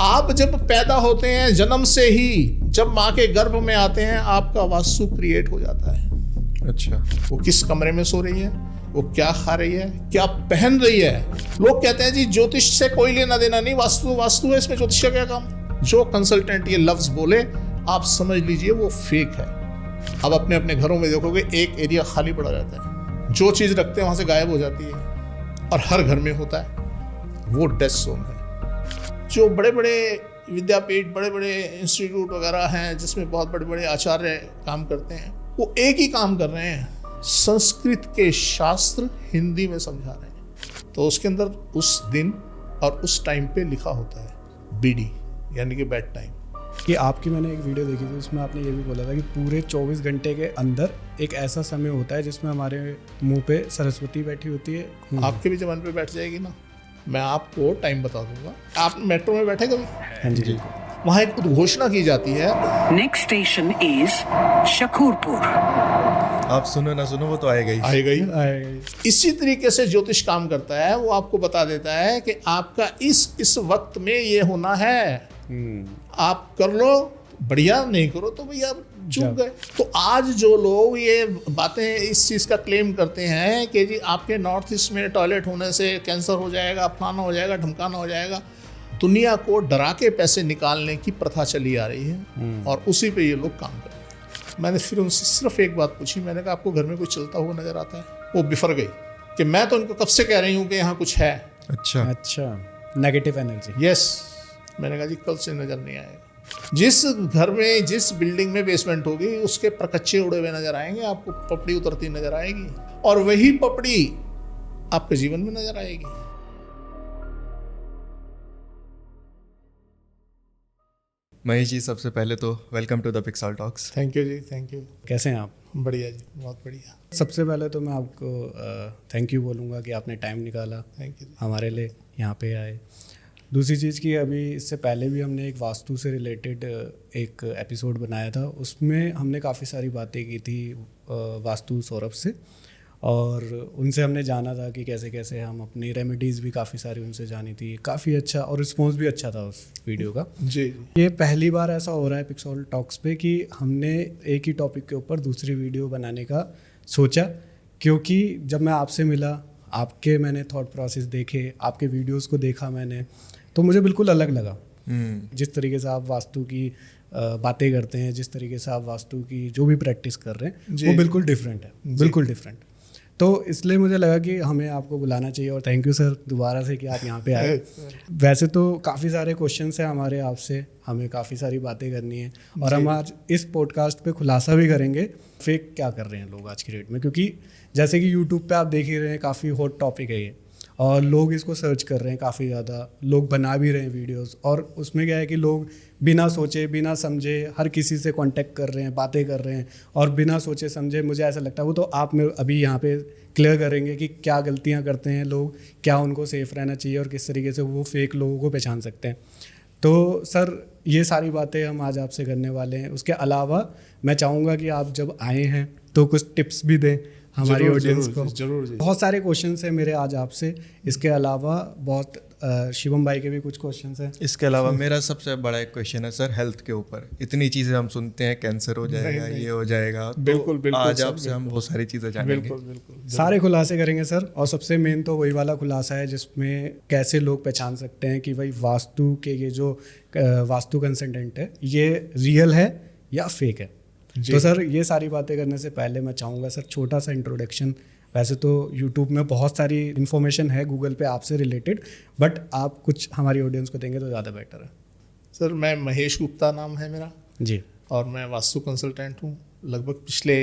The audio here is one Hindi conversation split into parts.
आप जब पैदा होते हैं जन्म से ही, जब माँ के गर्भ में आते हैं, आपका वास्तु क्रिएट हो जाता है। अच्छा। वो किस कमरे में सो रही है, वो क्या खा रही है, क्या पहन रही है। लोग कहते हैं जी ज्योतिष से कोई लेना देना नहीं, वास्तु वास्तु है, इसमें ज्योतिष का क्या काम। जो कंसल्टेंट ये लफ्ज बोले आप समझ लीजिए वो फेक है। अब अपने अपने घरों में देखोगे एक एरिया खाली पड़ा रहता है, जो चीज़ रखते हैं वहाँ से गायब हो जाती है, और हर घर में होता है, वो डेथ जोन है। जो बड़े बड़े विद्यापीठ, बड़े बड़े इंस्टीट्यूट वगैरह हैं जिसमें बहुत बड़े बड़े आचार्य काम करते हैं, वो एक ही काम कर रहे हैं, संस्कृत के शास्त्र हिंदी में समझा रहे हैं। तो उसके अंदर उस दिन और उस टाइम पे लिखा होता है बीडी, यानी कि बेड टाइम। कि आपकी मैंने एक वीडियो देखी थी, उसमें आपने ये भी बोला था कि पूरे 24 घंटे के अंदर एक ऐसा समय होता है जिसमें हमारे मुंह पे सरस्वती बैठी होती है। आपके भी जबान पे बैठ जाएगी ना, मैं आपको टाइम बता दूंगा। आप मेट्रो में बैठे कभी? हाँ जी। वहाँ एक उद्घोषणा की जाती है, नेक्स्ट स्टेशन इज शकूरपुर। आप सुनो ना सुनो वो तो आएगा ही। आएगा ही। इसी तरीके से ज्योतिष काम करता है, वो आपको बता देता है कि आपका इस वक्त में ये होना है, आप कर लो बढ़िया, नहीं करो तो भैया चूक गए। तो आज जो लोग ये बातें इस चीज़ का क्लेम करते हैं कि जी आपके नॉर्थ ईस्ट में टॉयलेट होने से कैंसर हो जाएगा, फलाना हो जाएगा, ढमकाना हो जाएगा, दुनिया को डरा के पैसे निकालने की प्रथा चली आ रही है और उसी पे ये लोग काम कर रहे हैं। मैंने फिर उनसे सिर्फ एक बात पूछी, मैंने कहा आपको घर में कोई चलता हुआ नजर आता है? वो बिफर गई कि मैं तो इनको कब से कह रही हूँ कि यहाँ कुछ है। अच्छा, नेगेटिव एनर्जी। यस। मैंने कहा जी कल से नजर नहीं आएगा। जिस घर में, जिस बिल्डिंग में बेसमेंट होगी उसके प्रकच्चे उड़े हुए नजर आएंगे, आपको पपड़ी उतरती नजर आएगी, और वही पपड़ी आपके जीवन में नजर आएगी। महेश जी, सबसे पहले तो welcome to the Pixel Talks. Thank you जी, थैंक यू। कैसे हैं आप? बढ़िया जी, बहुत बढ़िया। सबसे पहले तो मैं आपको थैंक यू बोलूँगा कि आपने टाइम निकाला, थैंक यू हमारे लिए यहाँ पे आए। दूसरी चीज़ की अभी इससे पहले भी हमने एक वास्तु से रिलेटेड एक एपिसोड बनाया था, उसमें हमने काफ़ी सारी बातें की थी वास्तु सौरभ से, और उनसे हमने जाना था कि कैसे कैसे हम अपनी रेमेडीज़ भी काफ़ी सारी उनसे जानी थी। काफ़ी अच्छा और रिस्पॉन्स भी अच्छा था उस वीडियो का। जी। ये पहली बार ऐसा हो रहा है पिक्सल टॉक्स पे कि हमने एक ही टॉपिक के ऊपर दूसरी वीडियो बनाने का सोचा, क्योंकि जब मैं आपसे मिला, आपके मैंने थॉट प्रोसेस देखे, आपके वीडियोस को देखा मैंने, तो मुझे बिल्कुल अलग लगा। जिस तरीके से आप वास्तु की बातें करते हैं, जिस तरीके से आप वास्तु की जो भी प्रैक्टिस कर रहे हैं, वो बिल्कुल डिफरेंट है, बिल्कुल डिफरेंट। तो इसलिए मुझे लगा कि हमें आपको बुलाना चाहिए, और थैंक यू सर दोबारा से कि आप यहाँ पे आए। वैसे तो काफ़ी सारे क्वेश्चंस हैं हमारे आपसे, हमें काफ़ी सारी बातें करनी है, और हम आज इस पॉडकास्ट पे खुलासा भी करेंगे फेक क्या कर रहे हैं लोग आज की डेट में, क्योंकि जैसे कि यूट्यूब पे आप देख ही रहे हैं, काफ़ी हॉट टॉपिक है ये, और लोग इसको सर्च कर रहे हैं, काफ़ी ज़्यादा लोग बना भी रहे हैं वीडियोस, और उसमें क्या है कि लोग बिना सोचे बिना समझे हर किसी से कांटेक्ट कर रहे हैं, बातें कर रहे हैं, और बिना सोचे समझे, मुझे ऐसा लगता है वो तो आप में अभी यहाँ पे क्लियर करेंगे कि क्या गलतियाँ करते हैं लोग, क्या उनको सेफ रहना चाहिए, और किस तरीके से वो फेक लोगों को पहचान सकते हैं। तो सर ये सारी बातें हम आज आपसे करने वाले हैं। उसके अलावा मैं चाहूँगा कि आप जब आए हैं तो कुछ टिप्स भी दें हमारी ऑडियंस को। जरूर। बहुत सारे क्वेश्चंस हैं मेरे आज आपसे, इसके अलावा बहुत शिवम भाई के भी कुछ क्वेश्चंस हैं। इसके अलावा मेरा सबसे बड़ा एक क्वेश्चन है सर, हेल्थ के ऊपर। इतनी चीज़ें हम सुनते हैं, कैंसर हो जाएगा, ये हो जाएगा, बिल्कुल बिल्कुल आज आपसे हम बहुत सारी चीज़ें जानेंगे। बिल्कुल सारे खुलासे करेंगे सर, और सबसे मेन तो वही वाला खुलासा है जिसमें कैसे लोग पहचान सकते हैं कि भाई वास्तु के ये जो वास्तु कंसल्टेंट है ये रियल है या फेक है। तो सर ये सारी बातें करने से पहले मैं चाहूँगा सर छोटा सा इंट्रोडक्शन। वैसे तो यूट्यूब में बहुत सारी इन्फॉर्मेशन है गूगल पे आपसे रिलेटेड, बट आप कुछ हमारी ऑडियंस को देंगे तो ज़्यादा बेटर है। सर मैं महेश गुप्ता नाम है मेरा जी, और मैं वास्तु कंसल्टेंट हूँ। लगभग पिछले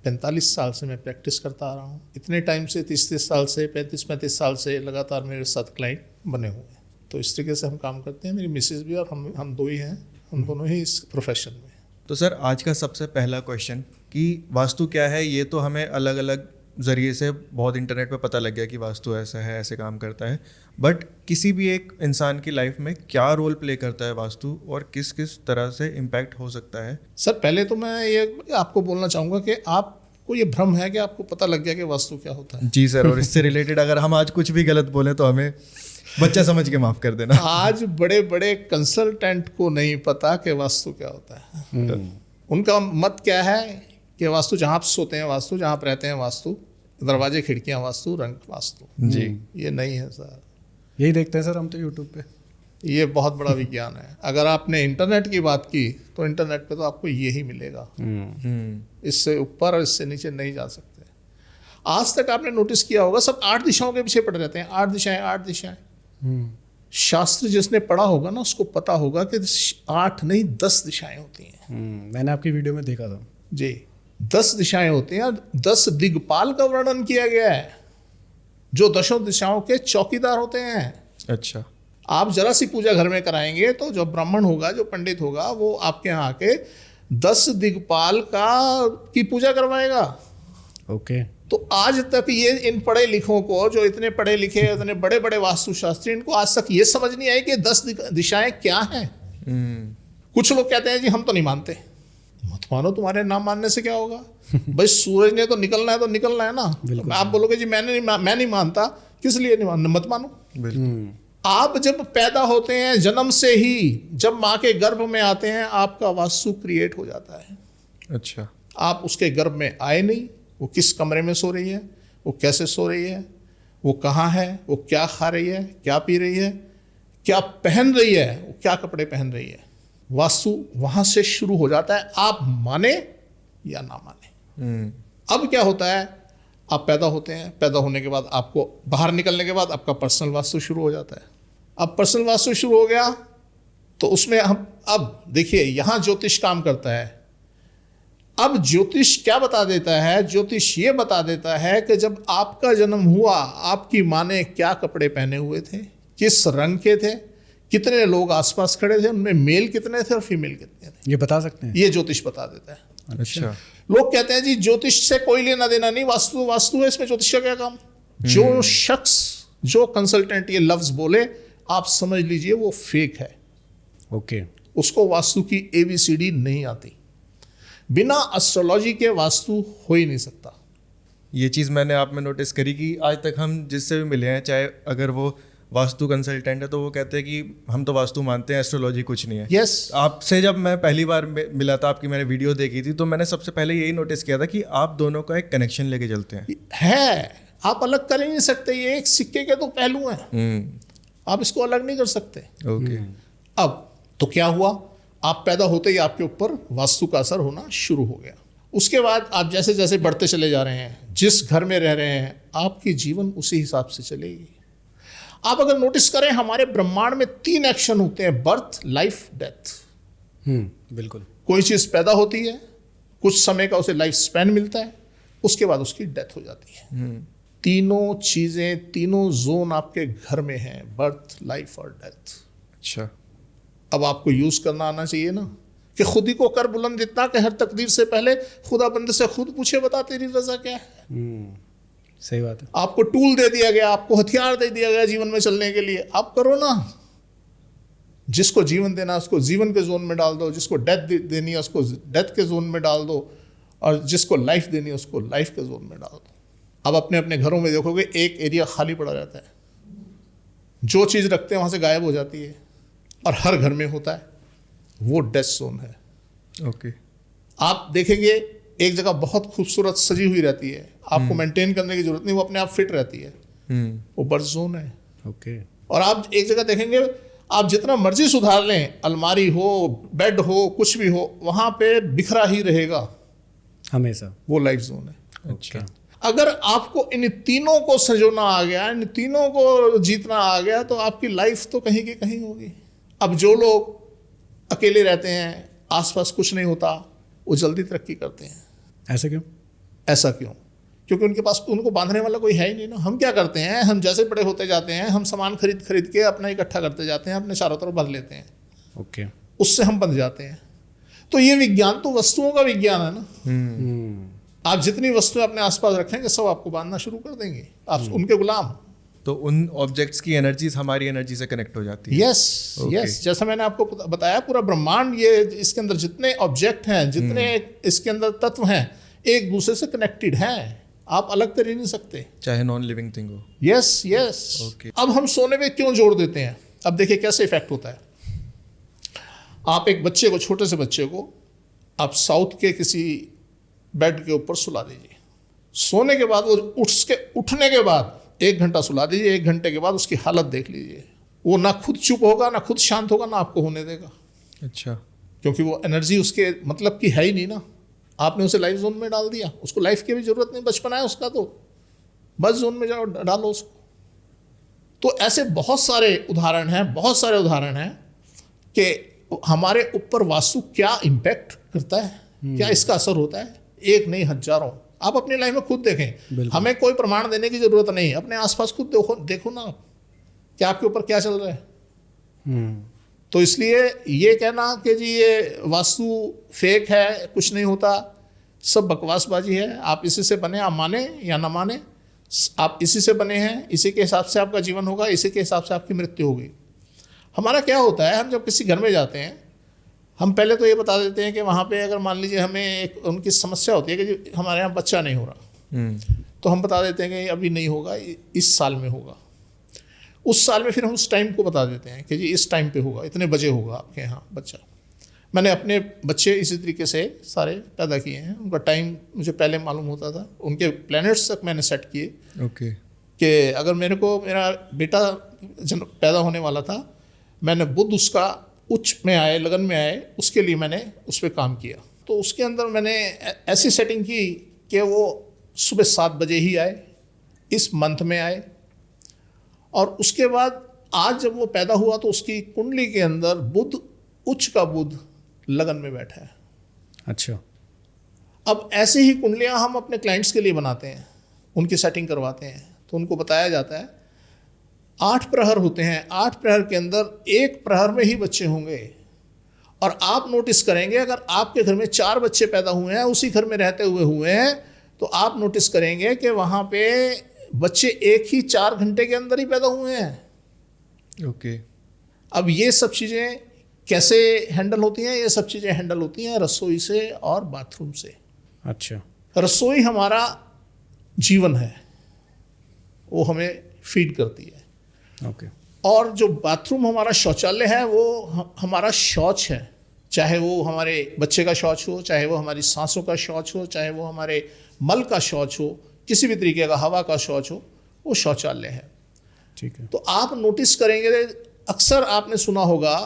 45 साल से मैं प्रैक्टिस करता आ रहा हूँ। इतने टाइम से 30 साल से 35 साल से लगातार मेरे साथ क्लाइंट बने हुए हैं। तो इस तरीके से हम काम करते हैं। मेरी मिसेज भी और हम दो ही हैं, हम दोनों ही इस प्रोफेशन में। तो सर आज का सबसे पहला क्वेश्चन कि वास्तु क्या है, ये तो हमें अलग अलग ज़रिए से बहुत इंटरनेट पे पता लग गया कि वास्तु ऐसा है, ऐसे काम करता है, बट किसी भी एक इंसान की लाइफ में क्या रोल प्ले करता है वास्तु, और किस किस तरह से इम्पैक्ट हो सकता है? सर पहले तो मैं ये आपको बोलना चाहूँगा कि आपको ये भ्रम है कि आपको पता लग गया कि वास्तु क्या होता है। जी सर, और इससे रिलेटेड अगर हम आज कुछ भी गलत बोलें तो हमें बच्चा समझ के माफ कर देना। आज बड़े बड़े कंसल्टेंट को नहीं पता कि वास्तु क्या होता है। उनका मत क्या है कि वास्तु जहाँ आप सोते हैं वास्तु, जहाँ आप रहते हैं वास्तु, दरवाजे खिड़कियाँ वास्तु, रंग वास्तु। जी। ये नहीं है सर, यही देखते हैं सर हम तो यूट्यूब पे। ये बहुत बड़ा विज्ञान है। अगर आपने इंटरनेट की बात की तो इंटरनेट पे तो आपको यही मिलेगा, इससे ऊपर और इससे नीचे नहीं जा सकते। आज तक आपने नोटिस किया होगा सब 8 दिशाओं के पीछे पड़े रहते हैं, 8 दिशाएं 8 दिशाएं। शास्त्र जिसने पढ़ा होगा ना उसको पता होगा कि 8 नहीं 10 दिशाएं होती हैं। मैंने आपकी वीडियो में देखा था जी, 10 दिशाएं होती हैं। 10 दिग्पाल का वर्णन किया गया है जो 10 दिशाओं के चौकीदार होते हैं। अच्छा। आप जरा सी पूजा घर में कराएंगे तो जो ब्राह्मण होगा, जो पंडित होगा, वो आपके यहाँ आके 10 दिग्पाल की पूजा करवाएगा। ओके। तो आज तक ये इन पढ़े लिखों को, जो इतने पढ़े लिखे, इतने बड़े बड़े वास्तुशास्त्री, इनको आज तक ये समझ नहीं आई कि 10 दिशाएं क्या हैं। कुछ लोग कहते हैं जी हम तो नहीं मानते। मत मानो, तुम्हारे नाम मानने से क्या होगा? भाई सूरज ने तो निकलना है ना। तो आप बोलोगे जी मैं नहीं मानता, किस लिए नहीं मानना? मत मानो। बिल्कुल। आप जब पैदा होते हैं, जन्म से ही जब माँ के गर्भ में आते हैं, आपका वास्तु क्रिएट हो जाता है। अच्छा। आप उसके गर्भ में आए नहीं, वो किस कमरे में सो रही है, वो कैसे सो रही है, वो कहाँ है, वो क्या खा रही है, क्या पी रही है, क्या पहन रही है, वो क्या कपड़े पहन रही है, वास्तु वहाँ से शुरू हो जाता है, आप माने या ना माने। अब क्या होता है, आप पैदा होते हैं, पैदा होने के बाद आपको बाहर निकलने के बाद आपका पर्सनल वास्तु शुरू हो जाता है। अब पर्सनल वास्तु शुरू हो गया तो उसमें हम, अब देखिए यहाँ ज्योतिष काम करता है। अब ज्योतिष क्या बता देता है? ज्योतिष ये बता देता है कि जब आपका जन्म हुआ, आपकी माँ ने क्या कपड़े पहने हुए थे, किस रंग के थे, कितने लोग आसपास खड़े थे, उनमें मेल कितने थे और फीमेल कितने थे, ये बता सकते हैं? ये ज्योतिष बता देता है। अच्छा। लोग कहते हैं जी ज्योतिष से कोई लेना देना नहीं, वास्तु है, इसमें ज्योतिष का क्या काम? जो शख्स, जो कंसल्टेंट ये लफ्ज बोले, आप समझ लीजिए वो फेक है। ओके। उसको वास्तु की ABCD नहीं आती। बिना एस्ट्रोलॉजी के वास्तु हो ही नहीं सकता। ये चीज़ मैंने आप में नोटिस करी कि आज तक हम जिससे भी मिले हैं, चाहे अगर वो वास्तु कंसल्टेंट है, तो वो कहते हैं कि हम तो वास्तु मानते हैं, एस्ट्रोलॉजी कुछ नहीं है। यस। आपसे जब मैं पहली बार मिला था, आपकी मैंने वीडियो देखी थी, तो मैंने सबसे पहले यही नोटिस किया था कि आप दोनों का एक कनेक्शन लेके चलते हैं। आप अलग कर ही नहीं सकते, ये एक सिक्के के दो पहलू हैं। आप इसको अलग नहीं कर सकते। ओके। अब तो क्या हुआ, आप पैदा होते ही आपके ऊपर वास्तु का असर होना शुरू हो गया। उसके बाद आप जैसे जैसे बढ़ते चले जा रहे हैं, जिस घर में रह रहे हैं, आपकी जीवन उसी हिसाब से चलेगी। आप अगर नोटिस करें, हमारे ब्रह्मांड में 3 एक्शन होते हैं: बर्थ, लाइफ, डेथ। बिल्कुल। कोई चीज़ पैदा होती है, कुछ समय का उसे लाइफ स्पैन मिलता है, उसके बाद उसकी डेथ हो जाती है। तीनों चीज़ें, तीनों जोन आपके घर में हैं: बर्थ, लाइफ और डेथ। अच्छा। अब आपको यूज करना आना चाहिए ना, कि खुद ही को कर बुलंद इतना कि हर तकदीर से पहले खुदा बंदे से खुद पूछे, बता तेरी रजा क्या है। सही बात है। आपको टूल दे दिया गया, आपको हथियार दे दिया गया जीवन में चलने के लिए, आप करो ना। जिसको जीवन देना उसको जीवन के जोन में डाल दो, जिसको डेथ देनी है उसको डेथ के जोन में डाल दो, और जिसको लाइफ देनी है उसको लाइफ के जोन में डाल दो। अब अपने अपने घरों में देखोगे एक एरिया खाली पड़ा रहता है, जो चीज़ रखते हैं वहाँ से गायब हो जाती है, और हर घर में होता है, वो डेथ जोन है। ओके। आप देखेंगे एक जगह बहुत खूबसूरत सजी हुई रहती है, आपको मेंटेन करने की जरूरत नहीं, वो अपने आप फिट रहती है, वो बर्थ जोन है। ओके। और आप एक जगह देखेंगे, आप जितना मर्जी सुधार लें, अलमारी हो, बेड हो, कुछ भी हो, वहाँ पे बिखरा ही रहेगा हमेशा, वो लाइफ जोन है। अच्छा। अगर आपको इन तीनों को संजोना आ गया, इन तीनों को जीतना आ गया, तो आपकी लाइफ तो कहीं की कहीं होगी। अब जो लोग अकेले रहते हैं, आसपास कुछ नहीं होता, वो जल्दी तरक्की करते हैं। ऐसा क्यों? ऐसा क्यों? क्योंकि उनके पास, उनको बांधने वाला कोई है ही नहीं ना। हम क्या करते हैं, हम जैसे बड़े होते जाते हैं, हम सामान खरीद के अपना इकट्ठा करते जाते हैं, अपने चारों तरफ बांध लेते हैं। ओके। उससे हम बंध जाते हैं। तो ये विज्ञान तो वस्तुओं का विज्ञान है ना। आप जितनी वस्तुएं अपने आसपास रखेंगे, सब आपको बांधना शुरू कर देंगे, आप उनके गुलाम। तो उन ऑब्जेक्ट्स की एनर्जीज हमारी एनर्जी से कनेक्ट हो जाती है। Yes, yes. जैसा मैंने आपको बताया, पूरा ब्रह्मांड, ये इसके अंदर जितने ऑब्जेक्ट हैं, जितने इसके अंदर तत्व हैं, एक दूसरे से कनेक्टेड हैं। आप अलग कर ही नहीं सकते। चाहे नॉन लिविंग थिंग हो। Yes yes. Okay. अब हम सोने पे क्यों जोर देते हैं? अब देखिए कैसे इफेक्ट होता है। आप एक बच्चे को, छोटे से बच्चे को आप साउथ के किसी बेड के ऊपर सुला दीजिए। सोने के बाद वो उठने के बाद 1 घंटा सुला दीजिए। 1 घंटे के बाद उसकी हालत देख लीजिए। वो ना खुद चुप होगा, ना खुद शांत होगा, ना आपको होने देगा। अच्छा। क्योंकि वो एनर्जी उसके मतलब की है ही नहीं ना। आपने उसे लाइफ जोन में डाल दिया। उसको लाइफ की भी जरूरत नहीं, बचपना है उसका, तो बस जोन में जाओ, डालो उसको। तो ऐसे बहुत सारे उदाहरण हैं कि हमारे ऊपर वास्तु क्या इम्पैक्ट करता है, क्या इसका असर होता है। एक नहीं, हजारों। आप अपनी लाइफ में खुद देखें, हमें कोई प्रमाण देने की जरूरत नहीं। अपने आसपास खुद देखो ना कि आपके ऊपर क्या चल रहा है। तो इसलिए ये कहना कि जी ये वास्तु फेक है, कुछ नहीं होता, सब बकवासबाजी है। आप इसी से बने, आप माने या ना माने, आप इसी से बने हैं, इसी के हिसाब से आपका जीवन होगा, इसी के हिसाब से आपकी मृत्यु होगी। हमारा क्या होता है, हम जब किसी घर में जाते हैं, हम पहले तो ये बता देते हैं कि वहाँ पे अगर मान लीजिए हमें एक उनकी समस्या होती है कि जी हमारे यहाँ बच्चा नहीं हो रहा, तो हम बता देते हैं कि अभी नहीं होगा, इस साल में होगा। उस साल में फिर हम उस टाइम को बता देते हैं कि जी इस टाइम पे होगा, इतने बजे होगा आपके यहाँ बच्चा। मैंने अपने बच्चे इसी तरीके से सारे पैदा किए हैं। उनका टाइम मुझे पहले मालूम होता था, उनके प्लैनेट्स तक मैंने सेट किए। ओके। कि अगर मेरा बेटा पैदा होने वाला था, मैंने बुध उसका उच्च में आए, लगन में आए, उसके लिए मैंने उस पर काम किया। तो उसके अंदर मैंने ऐसी सेटिंग की कि वो सुबह 7 बजे ही आए, इस मंथ में आए। और उसके बाद आज जब वो पैदा हुआ तो उसकी कुंडली के अंदर बुध, उच्च का बुध लगन में बैठा है। अच्छा। अब ऐसे ही कुंडलियां हम अपने क्लाइंट्स के लिए बनाते हैं, उनकी सेटिंग करवाते हैं। तो उनको बताया जाता है 8 प्रहर होते हैं, 8 प्रहर के अंदर 1 प्रहर में ही बच्चे होंगे। और आप नोटिस करेंगे अगर आपके घर में 4 बच्चे पैदा हुए हैं, उसी घर में रहते हुए हैं, तो आप नोटिस करेंगे कि वहाँ पे बच्चे एक ही 4 घंटे के अंदर ही पैदा हुए हैं। ओके। अब ये सब चीज़ें कैसे हैंडल होती हैं? ये सब चीज़ें हैंडल होती हैं रसोई से और बाथरूम से। अच्छा। रसोई हमारा जीवन है, वो हमें फीड करती है। ओके। और जो बाथरूम हमारा शौचालय है, वो हमारा शौच है। चाहे वो हमारे बच्चे का शौच हो, चाहे वो हमारी सांसों का शौच हो, चाहे वो हमारे मल का शौच हो, किसी भी तरीके का हवा का शौच हो, वो शौचालय है। ठीक है। तो आप नोटिस करेंगे, अक्सर आपने सुना होगा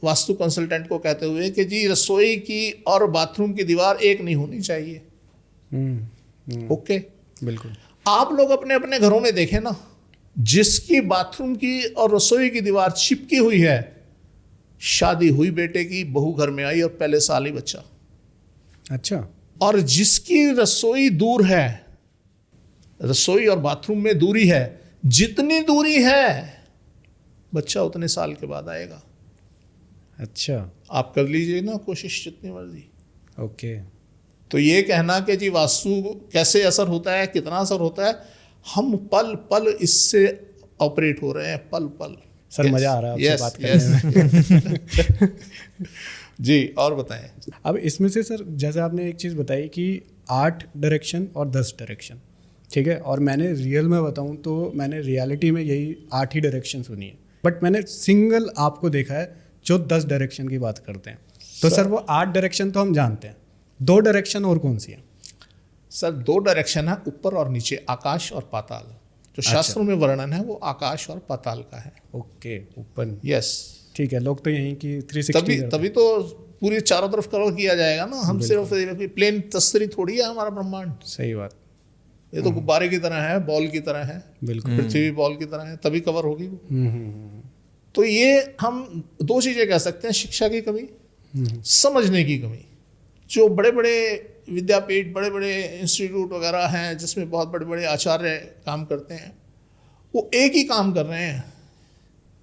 वास्तु कंसल्टेंट को कहते हुए कि जी रसोई की और बाथरूम की दीवार एक नहीं होनी चाहिए। ओके, बिल्कुल। आप लोग अपने अपने घरों में देखें ना, जिसकी बाथरूम की और रसोई की दीवार चिपकी हुई है, शादी हुई बेटे की, बहू घर में आई और पहले साल ही बच्चा। अच्छा। और जिसकी रसोई दूर है, रसोई और बाथरूम में दूरी है, जितनी दूरी है बच्चा उतने साल के बाद आएगा। अच्छा। आप कर लीजिए ना कोशिश जितनी मर्जी। ओके। तो ये कहना कि जी वास्तु कैसे असर होता है, कितना असर होता है, हम पल पल इससे ऑपरेट हो रहे हैं, पल पल। सर मजा आ रहा है आपसे बात करने में। जी, और बताएं। अब इसमें से सर जैसे आपने एक चीज़ बताई कि 8 डायरेक्शन और 10 डायरेक्शन, ठीक है, और मैंने रियल में बताऊं तो मैंने रियलिटी में यही 8 ही डायरेक्शन सुनी है, बट मैंने सिंगल आपको देखा है जो 10 डायरेक्शन की बात करते हैं। तो सर वो 8 डायरेक्शन तो हम जानते हैं, 2 डायरेक्शन और कौन सी है? सर 2 डायरेक्शन है, ऊपर और नीचे, आकाश और पाताल। जो शास्त्रों में वर्णन है वो आकाश और पाताल का है। ओके, ऊपर। यस, ठीक है। लोग तो यहीं की 360 तभी तो पूरी चारों तरफ कवर किया जाएगा ना। हम सिर्फ प्लेन तस्तरी थोड़ी है हमारा ब्रह्मांड। सही बात। ये तो गुब्बारे की तरह है, बॉल की तरह है, बिल्कुल। पृथ्वी बॉल की तरह है, तभी कवर होगी वो। तो ये हम 2 चीजें कह सकते हैं, शिक्षा की कमी, समझने की कमी। जो बड़े बड़े विद्यापीठ, बड़े बड़े इंस्टीट्यूट वगैरह हैं जिसमें बहुत बड़े बड़े आचार्य काम करते हैं, वो एक ही काम कर रहे हैं,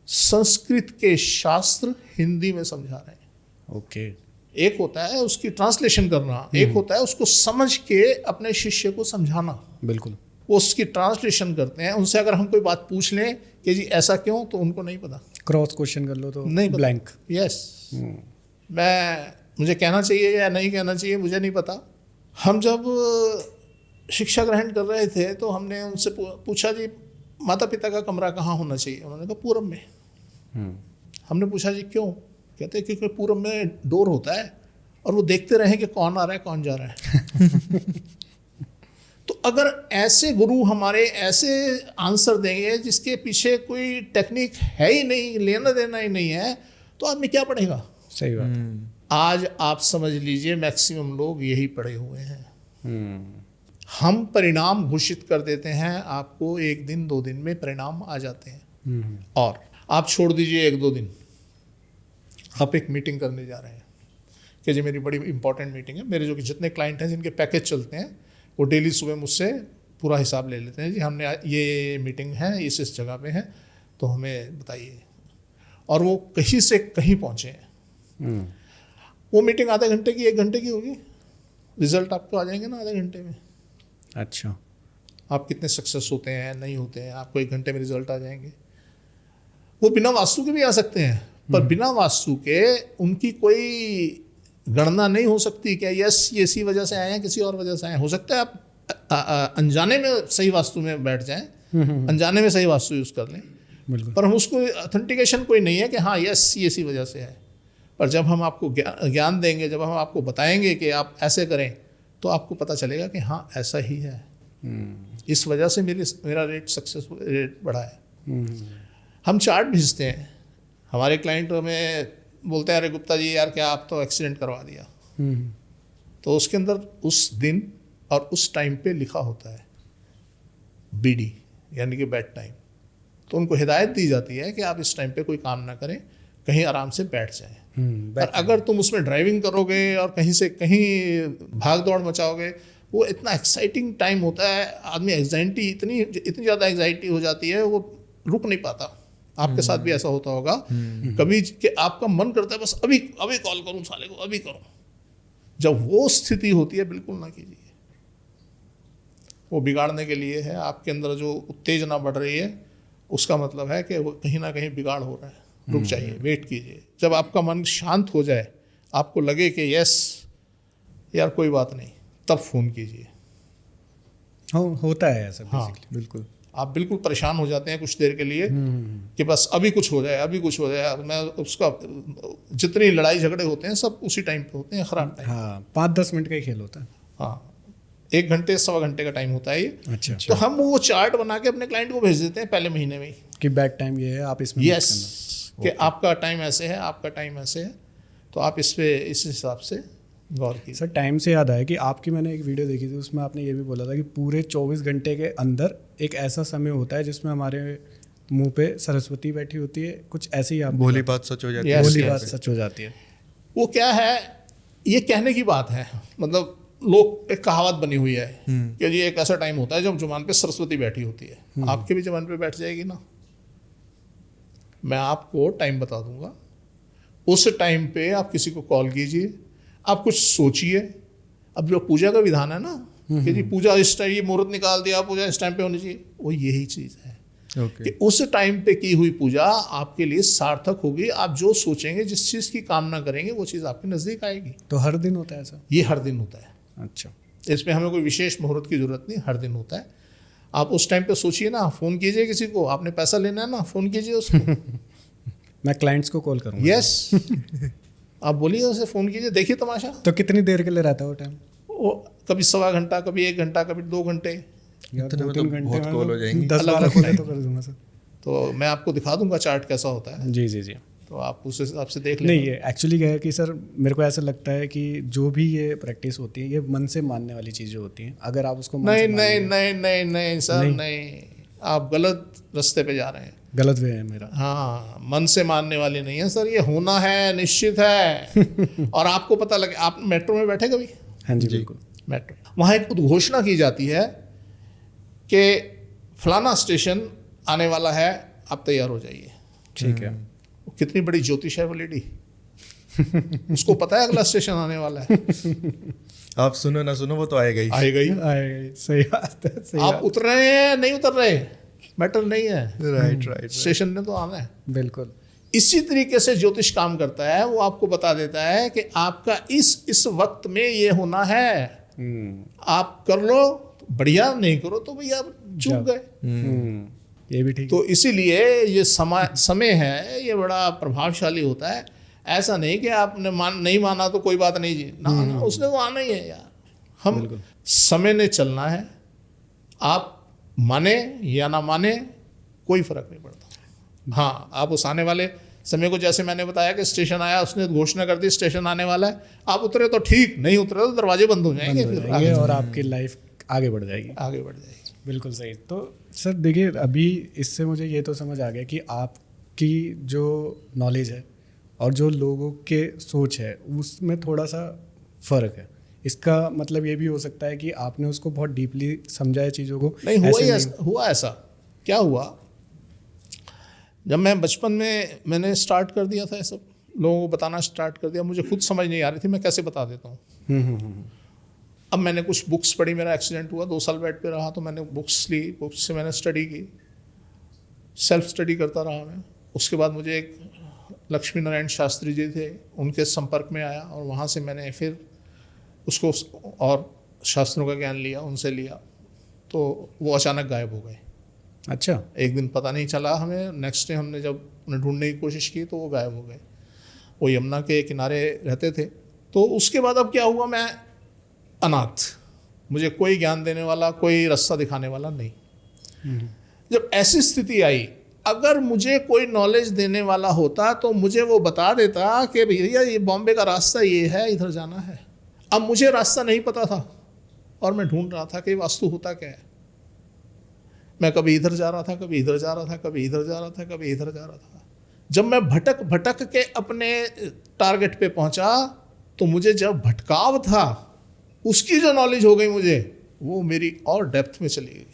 संस्कृत के शास्त्र हिंदी में समझा रहे हैं। ओके। एक होता है उसकी ट्रांसलेशन करना, एक होता है उसको समझ के अपने शिष्य को समझाना। बिल्कुल। वो उसकी ट्रांसलेशन करते हैं। उनसे अगर हम कोई बात पूछ लें कि जी ऐसा क्यों, तो उनको नहीं पता, क्रॉस क्वेश्चन कर लो तो नहीं पता। ब्लैंक। यस। मुझे कहना चाहिए या नहीं कहना चाहिए मुझे नहीं पता। हम जब शिक्षा ग्रहण कर रहे थे तो हमने उनसे पूछा जी माता पिता का कमरा कहाँ होना चाहिए? उन्होंने कहा पूरब में। हमने पूछा जी क्यों? कहते क्योंकि पूरब में डोर होता है और वो देखते रहे कि कौन आ रहा है कौन जा रहा है। तो अगर ऐसे गुरु हमारे ऐसे आंसर देंगे जिसके पीछे कोई टेक्निक है ही नहीं, लेना देना ही नहीं है, तो आदमी क्या पढ़ेगा? सही बात। आज आप समझ लीजिए मैक्सिमम लोग यही पढ़े हुए हैं। हम परिणाम घोषित कर देते हैं, आपको 1 दिन 2 दिन में परिणाम आ जाते हैं। और आप छोड़ दीजिए 1-2 दिन, आप एक मीटिंग करने जा रहे हैं कि जी मेरी बड़ी इंपॉर्टेंट मीटिंग है, मेरे जो कि जितने क्लाइंट हैं जिनके पैकेज चलते हैं वो डेली सुबह मुझसे पूरा हिसाब ले लेते हैं, जी हमने ये मीटिंग है इस जगह पे है तो हमें बताइए। और वो कहीं से कहीं पहुँचे हैं। वो मीटिंग आधे घंटे की 1 घंटे की होगी, रिजल्ट आपको आ जाएंगे ना आधे घंटे में। अच्छा, आप कितने सक्सेस होते हैं नहीं होते हैं, आपको 1 घंटे में रिजल्ट आ जाएंगे। वो बिना वास्तु के भी आ सकते हैं, पर बिना वास्तु के उनकी कोई गणना नहीं हो सकती क्या यस ये इसी वजह से आए हैं किसी और वजह से आए हैं। हो सकता है आप अनजाने में सही वास्तु में बैठ जाएं, अनजाने में सही वास्तु यूज़ कर लें, पर हम उसको ऑथेंटिकेशन कोई नहीं है कि हाँ यस ये इसी वजह से है। पर जब हम आपको ज्ञान देंगे, जब हम आपको बताएंगे कि आप ऐसे करें, तो आपको पता चलेगा कि हाँ ऐसा ही है, इस वजह से मेरा रेट सक्सेस रेट बढ़ा है। हम चार्ट भेजते हैं, हमारे क्लाइंट हमें बोलते हैं अरे गुप्ता जी यार क्या आप तो एक्सीडेंट करवा दिया, तो उसके अंदर उस दिन और उस टाइम पे लिखा होता है BD यानी कि बैड टाइम। तो उनको हिदायत दी जाती है कि आप इस टाइम पे कोई काम ना करें, कहीं आराम से बैठ जाएं। और अगर तुम उसमें ड्राइविंग करोगे और कहीं से कहीं भाग दौड़ मचाओगे, वो इतना एक्साइटिंग टाइम होता है, आदमी एग्जाइटी इतनी ज़्यादा एग्जाइटी हो जाती है वो रुक नहीं पाता। आपके साथ भी ऐसा होता होगा कभी कि आपका मन करता है बस अभी कॉल करूं साले को, अभी करूं। जब वो स्थिति होती है बिल्कुल ना कीजिए, वो बिगाड़ने के लिए है। आपके अंदर जो उत्तेजना बढ़ रही है उसका मतलब है कि वो कहीं ना कहीं बिगाड़ हो रहा है। रुक जाइए, वेट कीजिए। जब आपका मन शांत हो जाए, आपको लगे कि यस यार कोई बात नहीं, तब फ़ोन कीजिए। होता है ऐसा। हाँ बिल्कुल। आप बिल्कुल परेशान हो जाते हैं कुछ देर के लिए कि बस अभी कुछ हो जाए, अभी कुछ हो जाए। मैं उसका जितनी लड़ाई झगड़े होते हैं सब उसी टाइम पे होते हैं, खराब टाइम। हाँ, 5-10 मिनट का ही खेल होता है। हाँ, 1 घंटे 1.25 घंटे का टाइम होता है ये। अच्छा। तो हम वो चार्ट बना के अपने क्लाइंट को भेज देते हैं पहले महीने में ही कि बैड टाइम ये है, आप इसमें यस कि आपका टाइम ऐसे है, आपका टाइम ऐसे है, तो आप इस पे इस हिसाब से गौर कीजिए। सर टाइम से याद आया कि आपकी मैंने एक वीडियो देखी थी, उसमें आपने ये भी बोला था कि पूरे 24 घंटे के अंदर एक ऐसा समय होता है जिसमें हमारे मुंह पे सरस्वती बैठी होती है, कुछ ऐसे ही आप भोली बात सच हो जाती है। Yes, भोली yes. बात सच हो जाती है। वो क्या है, ये कहने की बात है, मतलब लोग एक कहावत बनी हुई है कि जी एक ऐसा टाइम होता है जब जुबान पे सरस्वती बैठी होती है। आपके भी जुबान पे बैठ जाएगी ना। मैं आपको टाइम बता दूंगा, उस टाइम पे आप किसी को कॉल कीजिए, आप कुछ सोचिए। अब जो पूजा का विधान है ना कि जी पूजा इस टाइम, ये मुहूर्त निकाल दिया, पूजा इस टाइम पे होनी चाहिए, वो यही चीज़ है कि उस टाइम पे की हुई पूजा आपके लिए सार्थक होगी। आप जो सोचेंगे, जिस चीज़ की कामना करेंगे, वो चीज़ आपके नज़दीक आएगी। तो हर दिन होता है ऐसा? ये हर दिन होता है। अच्छा। इसमें हमें कोई विशेष मुहूर्त की जरूरत नहीं, हर दिन होता है। आप उस टाइम पे सोचिए ना, फ़ोन कीजिए किसी को, आपने पैसा लेना है ना, फ़ोन कीजिए उसको। मैं क्लाइंट्स को कॉल करूँगा। यस आप बोलिए उसे, फ़ोन कीजिए, देखिए तमाशा। तो कितनी देर के लिए रहता है वो टाइम? वो कभी 1.25 घंटा, कभी 1 घंटा, कभी 2 घंटे। यार इतने में 2-3 तो घंटे बहुत में कॉल हो जाएंगी। 10-12 कॉल तो कर दूंगा सर। तो मैं आपको दिखा दूंगा चार्ट कैसा होता है, जी जी जी। तो आप उस हिसाब से देख लें। नहीं, ये एक्चुअली क्या है कि सर मेरे को ऐसा लगता है कि जो भी ये प्रैक्टिस होती है ये मन से मानने वाली चीज़ें होती हैं। अगर आप उसको मन नहीं से नहीं मानेंगे- नहीं नहीं नहीं सर, नहीं, आप गलत रास्ते पे जा रहे हैं। गलत वे है मेरा। हाँ, मन से मानने वाली नहीं है सर, ये होना है, निश्चित है। और आपको पता लगे, आप मेट्रो में बैठे कभी? हाँ जी बिल्कुल। मेट्रो, वहाँ एक उद्घोषणा की जाती है कि फलाना स्टेशन आने वाला है, आप तैयार हो जाइए। ठीक है। कितनी बड़ी ज्योतिष है वो लेडी, उसको पता है अगला स्टेशन आने वाला है। आप सुनो ना सुनो, वो तो आएगा ही। आएगा ही। आए, सही बात है, सही आप बात। उतर रहे हैं नहीं उतर रहे, मैटर नहीं है, राइट। स्टेशन ने तो आना है। बिल्कुल। इसी तरीके से ज्योतिष काम करता है, वो आपको बता देता है कि आपका इस वक्त में ये होना है, आप कर लो बढ़िया नहीं करो तो भैया चूक गए। ये भी ठीक तो इसीलिए ये समय है, ये बड़ा प्रभावशाली होता है। ऐसा नहीं कि आपने नहीं माना तो कोई बात नहीं जी, ना उसने तो आना ही है यार। हम समय ने चलना है, आप माने या ना माने कोई फर्क नहीं पड़ता। हाँ, आप उस आने वाले समय को, जैसे मैंने बताया कि स्टेशन आया, उसने घोषणा कर दी स्टेशन आने वाला है, आप उतरे तो ठीक, नहीं उतरे तो दरवाजे बंद हो जाएंगे, फिर आगे और आपकी लाइफ आगे बढ़ जाएगी। आगे बढ़ जाएगी। बिल्कुल सही। तो सर देखिए, अभी इससे मुझे ये तो समझ आ गया कि आपकी जो नॉलेज है और जो लोगों के सोच है उसमें थोड़ा सा फ़र्क है। इसका मतलब ये भी हो सकता है कि आपने उसको बहुत डीपली समझा है चीज़ों को। नहीं हुआ ही ऐसा, हुआ ऐसा क्या हुआ, जब मैं बचपन में मैंने स्टार्ट कर दिया था, ये सब लोगों को बताना स्टार्ट कर दिया, मुझे खुद समझ नहीं आ रही थी मैं कैसे बता देता हूँ। अब मैंने कुछ बुक्स पढ़ी, मेरा एक्सीडेंट हुआ, 2 साल बेड पे रहा, तो मैंने बुक्स ली, बुक्स से मैंने स्टडी की, सेल्फ स्टडी करता रहा मैं। उसके बाद मुझे एक लक्ष्मी नारायण शास्त्री जी थे, उनके संपर्क में आया और वहाँ से मैंने फिर उसको और शास्त्रों का ज्ञान लिया, उनसे लिया, तो वो अचानक गायब हो गए। अच्छा। एक दिन पता नहीं चला हमें, नेक्स्ट डे हमने जब उन्हें ढूंढने की कोशिश की तो वो गायब हो गए। वो यमुना के किनारे रहते थे। तो उसके बाद अब क्या हुआ, मैं अनाथ, मुझे कोई ज्ञान देने वाला, कोई रास्ता दिखाने वाला नहीं। जब ऐसी स्थिति आई, अगर मुझे कोई नॉलेज देने वाला होता तो मुझे वो बता देता कि भैया ये बॉम्बे का रास्ता ये है, इधर जाना है। अब मुझे रास्ता नहीं पता था और मैं ढूंढ रहा था कि वास्तु होता क्या है। मैं कभी इधर जा रहा था, कभी इधर जा रहा था, कभी इधर जा रहा था, कभी इधर जा रहा था। जब मैं भटक भटक के अपने टारगेट पे पहुंचा तो मुझे जब भटकाव था उसकी जो नॉलेज हो गई मुझे, वो मेरी और डेप्थ में चली गई।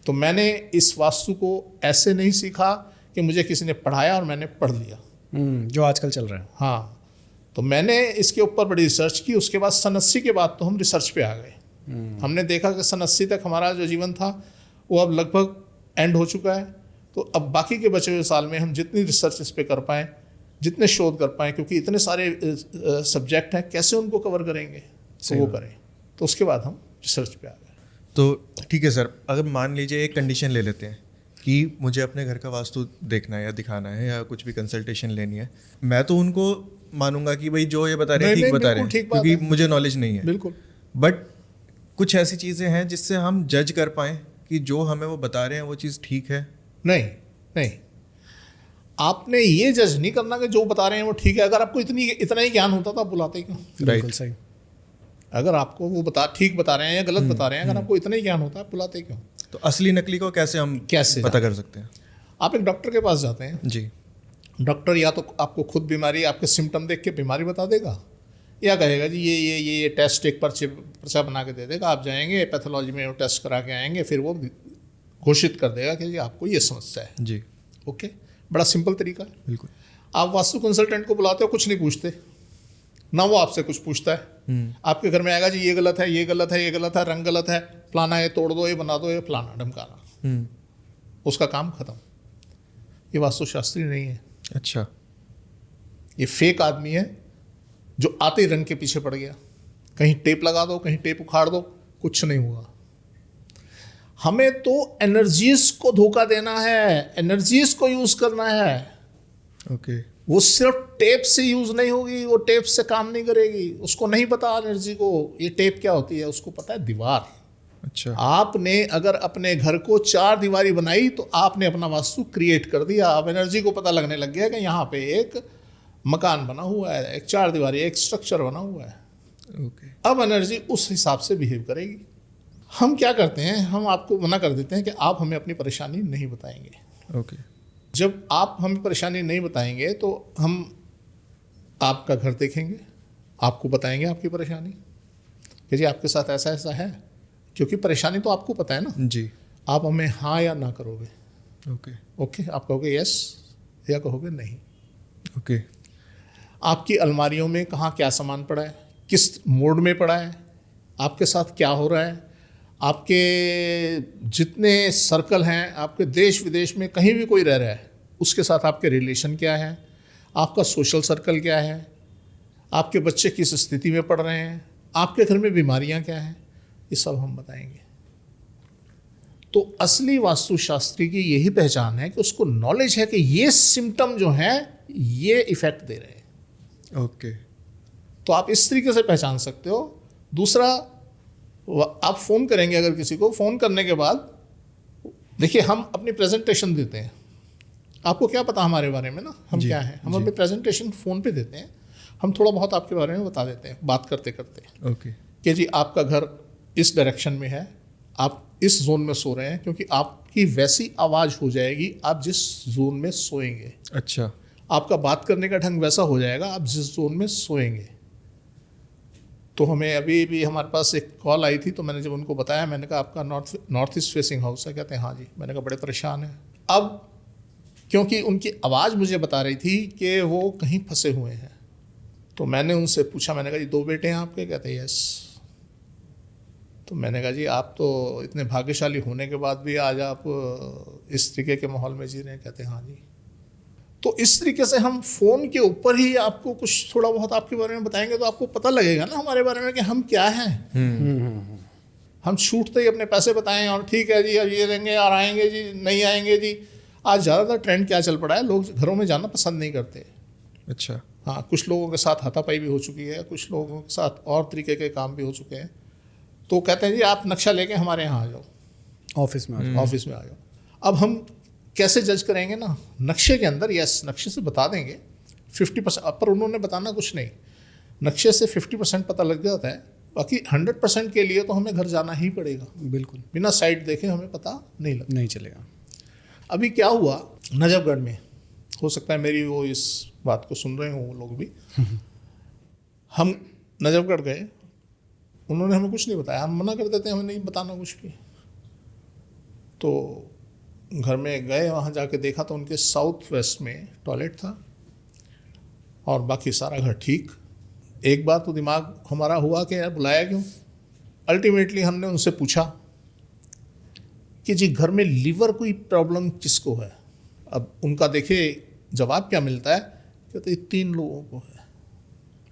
तो मैंने इस वास्तु को ऐसे नहीं सीखा कि मुझे किसी ने पढ़ाया और मैंने पढ़ लिया, जो आजकल चल रहा है। हाँ, तो मैंने इसके ऊपर बड़ी रिसर्च की। उसके बाद सन 80 के बाद तो हम रिसर्च पे आ गए। हमने देखा कि सन 80 तक हमारा जो जीवन था वो अब लगभग एंड हो चुका है। तो अब बाकी के बचे हुए साल में हम जितनी रिसर्च इस पे कर पाएँ, जितने शोध कर पाएँ, क्योंकि इतने सारे सब्जेक्ट हैं, कैसे उनको कवर करेंगे, तो वो करें। तो उसके बाद हम रिसर्च पे आ गए। तो ठीक है सर, अगर मान लीजिए एक कंडीशन ले लेते हैं कि मुझे अपने घर का वास्तु देखना है या दिखाना है या कुछ भी कंसल्टेशन लेनी है, मैं तो उनको मानूंगा कि भाई जो ये बता रहे हैं ठीक बता रहे हैं, क्योंकि मुझे नॉलेज नहीं है। बिल्कुल। बट कुछ ऐसी चीज़ें हैं जिससे हम जज कर पाएँ कि जो हमें वो बता रहे हैं वो चीज़ ठीक है। नहीं, आपने ये जज नहीं करना कि जो बता रहे हैं वो ठीक है। अगर आपको इतना ही ज्ञान होता तो आप बुलाते क्यों? बिल्कुल सही। अगर आपको वो ठीक बता रहे हैं या गलत बता रहे हैं, अगर आपको इतना ही ज्ञान होता है, बुलाते क्यों? तो असली नकली को कैसे पता कर सकते हैं? आप एक डॉक्टर के पास जाते हैं जी, डॉक्टर या तो आपको खुद बीमारी, आपके सिम्टम देख के बीमारी बता देगा, या कहेगा जी ये टेस्ट एक पर्चा बना के दे देगा, आप जाएंगे पैथोलॉजी में वो टेस्ट करा के आएंगे, फिर वो घोषित कर देगा कि जी आपको ये समस्या है। जी, ओके, बड़ा सिंपल तरीका है। बिल्कुल। आप वास्तु कंसल्टेंट को बुलाते हो, कुछ नहीं पूछते ना, वो आपसे कुछ पूछता है। आपके घर में आएगा जी ये गलत है, ये गलत है, ये गलत है, रंग गलत है, फलाना, ये तोड़ दो, ये बना दो, ये फलाना ढमकाना, उसका काम खत्म। ये वास्तुशास्त्री नहीं है। अच्छा। ये फेक आदमी है जो आते ही रंग के पीछे पड़ गया। कहीं टेप लगा दो, कहीं टेप उखाड़ दो, कुछ नहीं हुआ। हमें तो एनर्जीज को धोखा देना है, एनर्जीज को यूज करना है। ओके। वो सिर्फ टेप से यूज नहीं होगी, वो टेप से काम नहीं करेगी। उसको नहीं पता एनर्जी को ये टेप क्या होती है, उसको पता है दीवार। अच्छा। आपने अगर अपने घर को 4 दीवारी बनाई तो आपने अपना वास्तु क्रिएट कर दिया। अब एनर्जी को पता लगने लग गया कि यहाँ पे एक मकान बना हुआ है, एक 4 दीवारी, एक स्ट्रक्चर बना हुआ है। ओके। अब एनर्जी उस हिसाब से बिहेव करेगी। हम क्या करते हैं, हम आपको मना कर देते हैं कि आप हमें अपनी परेशानी नहीं बताएंगे। ओके। जब आप हमें परेशानी नहीं बताएंगे तो हम आपका घर देखेंगे, आपको बताएंगे आपकी परेशानी कि जी आपके साथ ऐसा ऐसा है, क्योंकि परेशानी तो आपको पता है ना। जी। आप हमें हाँ या ना करोगे। ओके। ओके, आप कहोगे यस या कहोगे नहीं। ओके। आपकी अलमारियों में कहाँ क्या सामान पड़ा है, किस मोड में पड़ा है, आपके साथ क्या हो रहा है, आपके जितने सर्कल हैं, आपके देश विदेश में कहीं भी कोई रह रहा है उसके साथ आपके रिलेशन क्या है, आपका सोशल सर्कल क्या है, आपके बच्चे किस स्थिति में पढ़ रहे हैं, आपके घर में बीमारियां क्या हैं, ये सब हम बताएंगे। तो असली वास्तुशास्त्री की यही पहचान है कि उसको नॉलेज है कि ये सिम्टम जो हैं ये इफेक्ट दे रहे हैं। ओके। तो आप इस तरीके से पहचान सकते हो। दूसरा, आप फ़ोन करेंगे अगर किसी को, फ़ोन करने के बाद देखिए हम अपनी प्रेजेंटेशन देते हैं। आपको क्या पता हमारे बारे में ना, हम क्या हैं, हम अपनी प्रेजेंटेशन फ़ोन पे देते हैं। हम थोड़ा बहुत आपके बारे में बता देते हैं बात करते करते ओके। कि जी आपका घर इस डायरेक्शन में है, आप इस जोन में सो रहे हैं, क्योंकि आपकी वैसी आवाज़ हो जाएगी आप जिस जोन में सोएंगे। अच्छा। आपका बात करने का ढंग वैसा हो जाएगा आप जिस जोन में सोएंगे। तो हमें अभी भी हमारे पास एक कॉल आई थी, तो मैंने जब उनको बताया, मैंने कहा आपका नॉर्थ ईस्ट फेसिंग हाउस है? कहते हैं हाँ जी। मैंने कहा बड़े परेशान हैं। अब क्योंकि उनकी आवाज़ मुझे बता रही थी कि वो कहीं फंसे हुए हैं, तो मैंने उनसे पूछा, मैंने कहा जी 2 बेटे हैं आपके? कहते हैं यस। तो मैंने कहा जी आप तो इतने भाग्यशाली होने के बाद भी आज आप इस तरीके के माहौल में जी रहे हैं? कहते हैं हाँ जी। तो इस तरीके से हम फ़ोन के ऊपर ही आपको कुछ थोड़ा बहुत आपके बारे में बताएंगे तो आपको पता लगेगा ना हमारे बारे में कि हम क्या हैं। हम छूटते ही अपने पैसे बताएं और ठीक है जी अब ये देंगे और आएंगे जी, नहीं आएंगे जी। आज ज़्यादातर ट्रेंड क्या चल पड़ा है, लोग घरों में जाना पसंद नहीं करते। अच्छा। हाँ, कुछ लोगों के साथ हाथापाई भी हो चुकी है, कुछ लोगों के साथ और तरीके के काम भी हो चुके हैं। तो कहते हैं जी आप नक्शा लेके हमारे यहाँ आ जाओ, ऑफिस में आ जाओ। ऑफिस में आ जाओ। अब हम कैसे जज करेंगे ना, नक्शे के अंदर यस नक्शे से बता देंगे 50%, पर उन्होंने बताना कुछ नहीं, नक्शे से 50% पता लग जाता है, बाकी 100% के लिए तो हमें घर जाना ही पड़ेगा। बिल्कुल बिना साइट देखे हमें पता नहीं लगता। नहीं चलेगा। अभी क्या हुआ नजफगढ़ में, हो सकता है मेरी वो इस बात को सुन रहे हो वो लोग भी। हम नजफगढ़ गए, उन्होंने हमें कुछ नहीं बताया, हम मना कर देते हैं हमें नहीं बताना कुछ भी। तो घर में गए, वहाँ जाके देखा तो उनके साउथ वेस्ट में टॉयलेट था और बाकी सारा घर ठीक। एक बार तो दिमाग हमारा हुआ कि यार बुलाया क्यों। अल्टीमेटली हमने उनसे पूछा कि जी घर में लीवर कोई प्रॉब्लम किसको है। अब उनका देखिए जवाब क्या मिलता है, कहते 3 लोगों को है।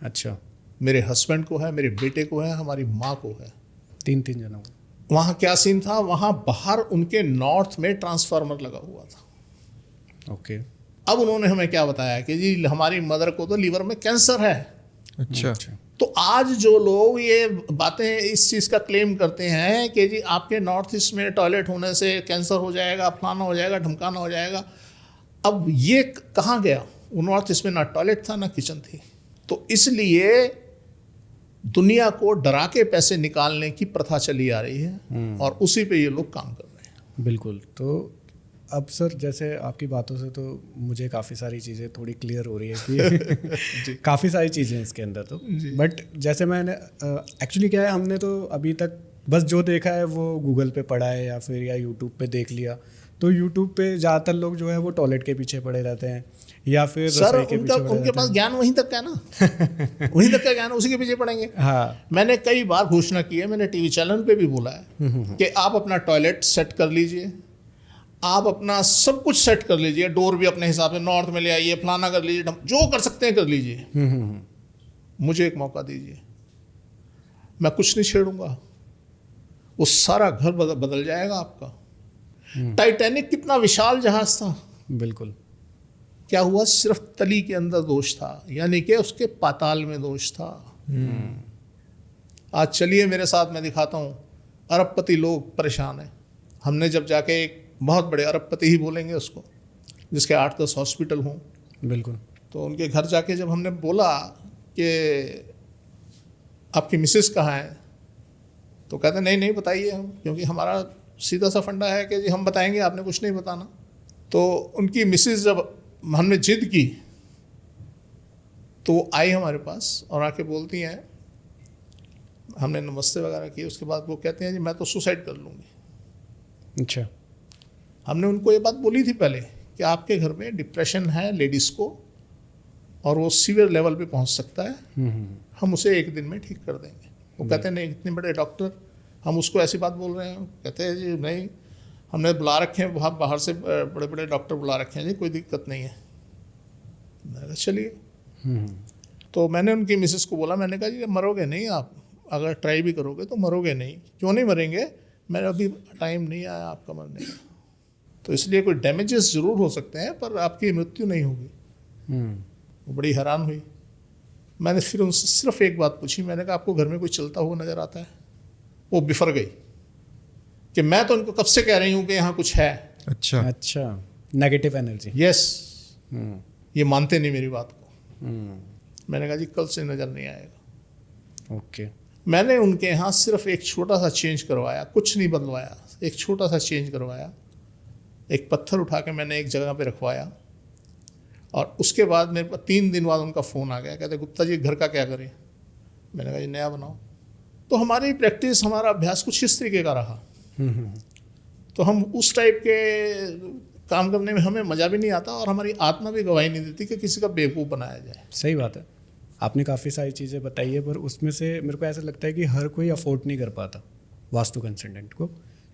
अच्छा, मेरे हस्बैंड को है, मेरे बेटे को है, हमारी माँ को है। 3 जनों को। वहाँ क्या सीन था, वहाँ बाहर उनके नॉर्थ में ट्रांसफार्मर लगा हुआ था। ओके। अब उन्होंने हमें क्या बताया कि जी हमारी मदर को तो लीवर में कैंसर है। अच्छा। तो आज जो लोग ये बातें इस चीज़ का क्लेम करते हैं कि जी आपके नॉर्थ ईस्ट में टॉयलेट होने से कैंसर हो जाएगा, फलाना हो जाएगा, ढमकाना हो जाएगा, अब ये कहाँ गया। वो नॉर्थ ईस्ट में ना टॉयलेट था ना किचन थी। तो इसलिए दुनिया को डरा के पैसे निकालने की प्रथा चली आ रही है और उसी पे ये लोग काम कर रहे हैं। बिल्कुल। तो अब सर जैसे आपकी बातों से तो मुझे काफ़ी सारी चीज़ें थोड़ी क्लियर हो रही है कि काफ़ी सारी चीज़ें हैं इसके अंदर तो। बट जैसे मैंने एक्चुअली क्या है, हमने तो अभी तक बस जो देखा है वो गूगल पे पढ़ा है या फिर या यूट्यूब पे देख लिया। तो यूट्यूब पे ज़्यादातर लोग जो है वो टॉयलेट के पीछे पड़े रहते हैं या फिर सर रसोई के पीछे पड़े उनके रहते पास हैं। ज्ञान वहीं तक का है ना। वहीं तक का ज्ञान, उसी के पीछे पड़ेंगे। हाँ, मैंने कई बार घोषणा की है, मैंने टीवी चैनल पे भी बोला है कि आप अपना टॉयलेट सेट कर लीजिए, आप अपना सब कुछ सेट कर लीजिए, डोर भी अपने हिसाब से नॉर्थ में ले आइए, फलाना कर लीजिए, जो कर सकते हैं कर लीजिए। मुझे एक मौका दीजिए, मैं कुछ नहीं छेड़ूंगा, वो सारा घर बदल जाएगा आपका। टाइटैनिक कितना विशाल जहाज था, बिल्कुल। क्या हुआ, सिर्फ तली के अंदर दोष था, यानी कि उसके पाताल में दोष था। आज चलिए मेरे साथ, मैं दिखाता हूँ। अरबपति लोग परेशान हैं। हमने जब जाके एक बहुत बड़े अरबपति ही बोलेंगे उसको, जिसके 8-10 हॉस्पिटल हों, बिल्कुल। तो उनके घर जाके जब हमने बोला कि आपकी मिसेस कहाँ है, तो कहते नहीं नहीं बताइए हम, क्योंकि हमारा सीधा सा फंडा है कि जी हम बताएंगे, आपने कुछ नहीं बताना। तो उनकी मिसेस जब हमने जिद की तो वो आई हमारे पास और आके बोलती हैं, हमने नमस्ते वगैरह की, उसके बाद वो कहते हैं जी मैं तो सुसाइड कर लूँगी। अच्छा। हमने उनको ये बात बोली थी पहले कि आपके घर में डिप्रेशन है लेडीज़ को और वो सीवियर लेवल पे पहुंच सकता है, हम उसे 1 दिन में ठीक कर देंगे। वो कहते हैं नहीं, इतने बड़े डॉक्टर, हम उसको ऐसी बात बोल रहे हैं। कहते हैं जी नहीं, हमने बुला रखे हैं वहाँ बाहर से बड़े बड़े डॉक्टर बुला रखे हैं जी, कोई दिक्कत नहीं है। मैंने कहा चलिए। तो मैंने उनकी मिसेस को बोला, मैंने कहा जी मरोगे नहीं आप, अगर ट्राई भी करोगे तो मरोगे नहीं। क्यों नहीं मरेंगे? मेरा अभी टाइम नहीं आया आपका मरने का। तो इसलिए कोई डैमेजेस ज़रूर हो सकते हैं पर आपकी मृत्यु नहीं होगी। वो बड़ी हैरान हुई। मैंने फिर उनसे सिर्फ एक बात पूछी, मैंने कहा आपको घर में कोई चलता हुआ नज़र आता है? वो बिफर गई कि मैं तो उनको कब से कह रही हूँ कि यहाँ कुछ है। अच्छा, नेगेटिव एनर्जी। यस, ये मानते नहीं मेरी बात को। मैंने कहा जी कल से नज़र नहीं आएगा। ओके। मैंने उनके यहाँ सिर्फ एक छोटा सा चेंज करवाया, कुछ नहीं बदलवाया, एक छोटा सा चेंज करवाया। एक पत्थर उठा के मैंने एक जगह पे रखवाया और उसके बाद मेरे पास 3 दिन बाद उनका फ़ोन आ गया, कहते गुप्ता जी घर का क्या करें? मैंने कहा जी नया बनाओ। तो हमारी प्रैक्टिस, हमारा अभ्यास कुछ इस तरीके का रहा। तो हम उस टाइप के काम करने में हमें मज़ा भी नहीं आता और हमारी आत्मा भी गवाही नहीं देती कि किसी का बेवकूफ़ बनाया जाए। सही बात है। आपने काफ़ी सारी चीज़ें बताई है, पर उसमें से मेरे को ऐसा लगता है कि हर कोई अफोर्ड नहीं कर पाता वास्तु कंसल्टेंट को।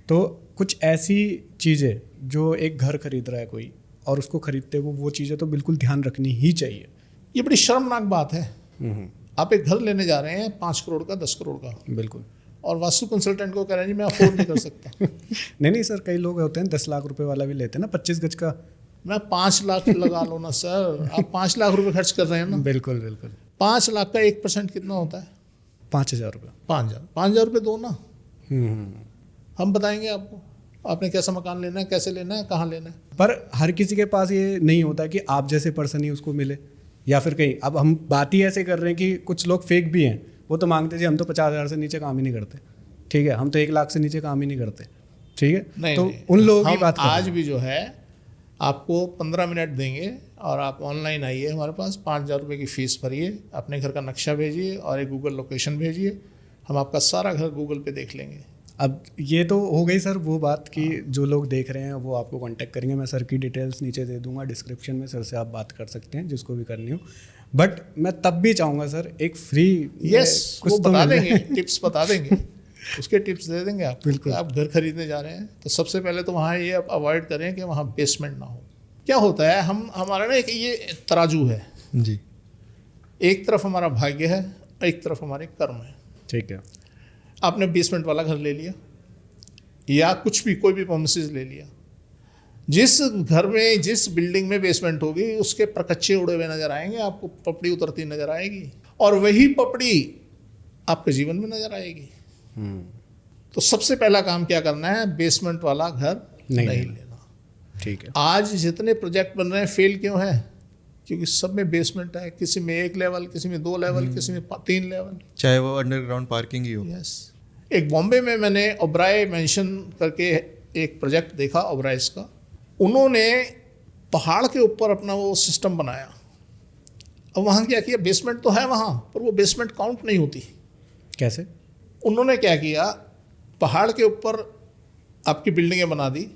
तो कुछ ऐसी चीज़ें जो एक घर खरीद रहा है कोई और उसको खरीदते वो चीज़ें तो बिल्कुल ध्यान रखनी ही चाहिए। ये बड़ी शर्मनाक बात है। आप एक घर लेने जा रहे हैं 5 करोड़ का, 10 करोड़ का, बिल्कुल, और वास्तु कंसल्टेंट को कह रहे हैं जी मैं अफोर्ड नहीं कर सकता। नहीं सर, कई लोग होते हैं 10 लाख रुपए वाला भी लेते हैं ना, 25 गज का। मैं 5 लाख लगा लो ना सर, आप 5 लाख रुपए खर्च कर रहे हैं ना। बिल्कुल बिल्कुल। 5 लाख का 1% कितना होता है? 5,000 रुपये। 5,000 रुपये दो ना, हम बताएंगे आपको आपने कैसा मकान लेना है, कैसे लेना है, कहाँ लेना है। पर हर किसी के पास ये नहीं होता कि आप जैसे पर्सन ही उसको मिले, या फिर कहीं। अब हम बात ही ऐसे कर रहे हैं कि कुछ लोग फेक भी हैं, वो तो मांगते जी हम तो 50,000 से नीचे काम ही नहीं करते, ठीक है, हम तो 1 लाख से नीचे काम ही नहीं करते, ठीक है। नहीं, तो नहीं, उन लोगों की हम बात कर रहे आज हैं। भी जो है आपको 15 मिनट देंगे और आप ऑनलाइन आइए हमारे पास, 5,000 रुपये की फ़ीस भरिए, अपने घर का नक्शा भेजिए और एक गूगल लोकेशन भेजिए, हम आपका सारा घर गूगल पे देख लेंगे। अब ये तो हो गई सर वो बात कि जो लोग देख रहे हैं वो आपको कांटेक्ट करेंगे। मैं सर की डिटेल्स नीचे दे दूंगा डिस्क्रिप्शन में, सर से आप बात कर सकते हैं जिसको भी करनी हो। बट मैं तब भी चाहूँगा सर एक फ्री यस, वो तो बता मिले। देंगे, टिप्स बता देंगे, उसके टिप्स दे देंगे आप। बिल्कुल। आप घर खरीदने जा रहे हैं तो सबसे पहले तो वहाँ ये आप अवॉइड करें कि वहाँ बेसमेंट ना हो। क्या होता है, हमारा ना एक ये तराजू है जी, एक तरफ हमारा भाग्य है, एक तरफ हमारे कर्म है। ठीक है। आपने बेसमेंट वाला घर ले लिया या कुछ भी कोई भी प्रोमिसेस ले लिया, जिस घर में जिस बिल्डिंग में बेसमेंट होगी उसके प्रकच्चे उड़े हुए नजर आएंगे, आपको पपड़ी उतरती नजर आएगी और वही पपड़ी आपके जीवन में नजर आएगी। तो सबसे पहला काम क्या करना है, बेसमेंट वाला घर नहीं लेना। ठीक है। आज जितने प्रोजेक्ट बन रहे हैं फेल क्यों है? क्योंकि सब में बेसमेंट है, किसी में 1 लेवल, किसी में 2 लेवल, किसी में 3 लेवल, चाहे वो अंडरग्राउंड पार्किंग ही हो। यस। एक बॉम्बे में मैंने ओबराय मेंशन करके एक प्रोजेक्ट देखा, ओबराइज का। उन्होंने पहाड़ के ऊपर अपना वो सिस्टम बनाया। अब वहाँ क्या किया, बेसमेंट तो है वहाँ पर वो बेसमेंट काउंट नहीं होती। कैसे? उन्होंने क्या किया, पहाड़ के ऊपर आपकी बिल्डिंगें बना दी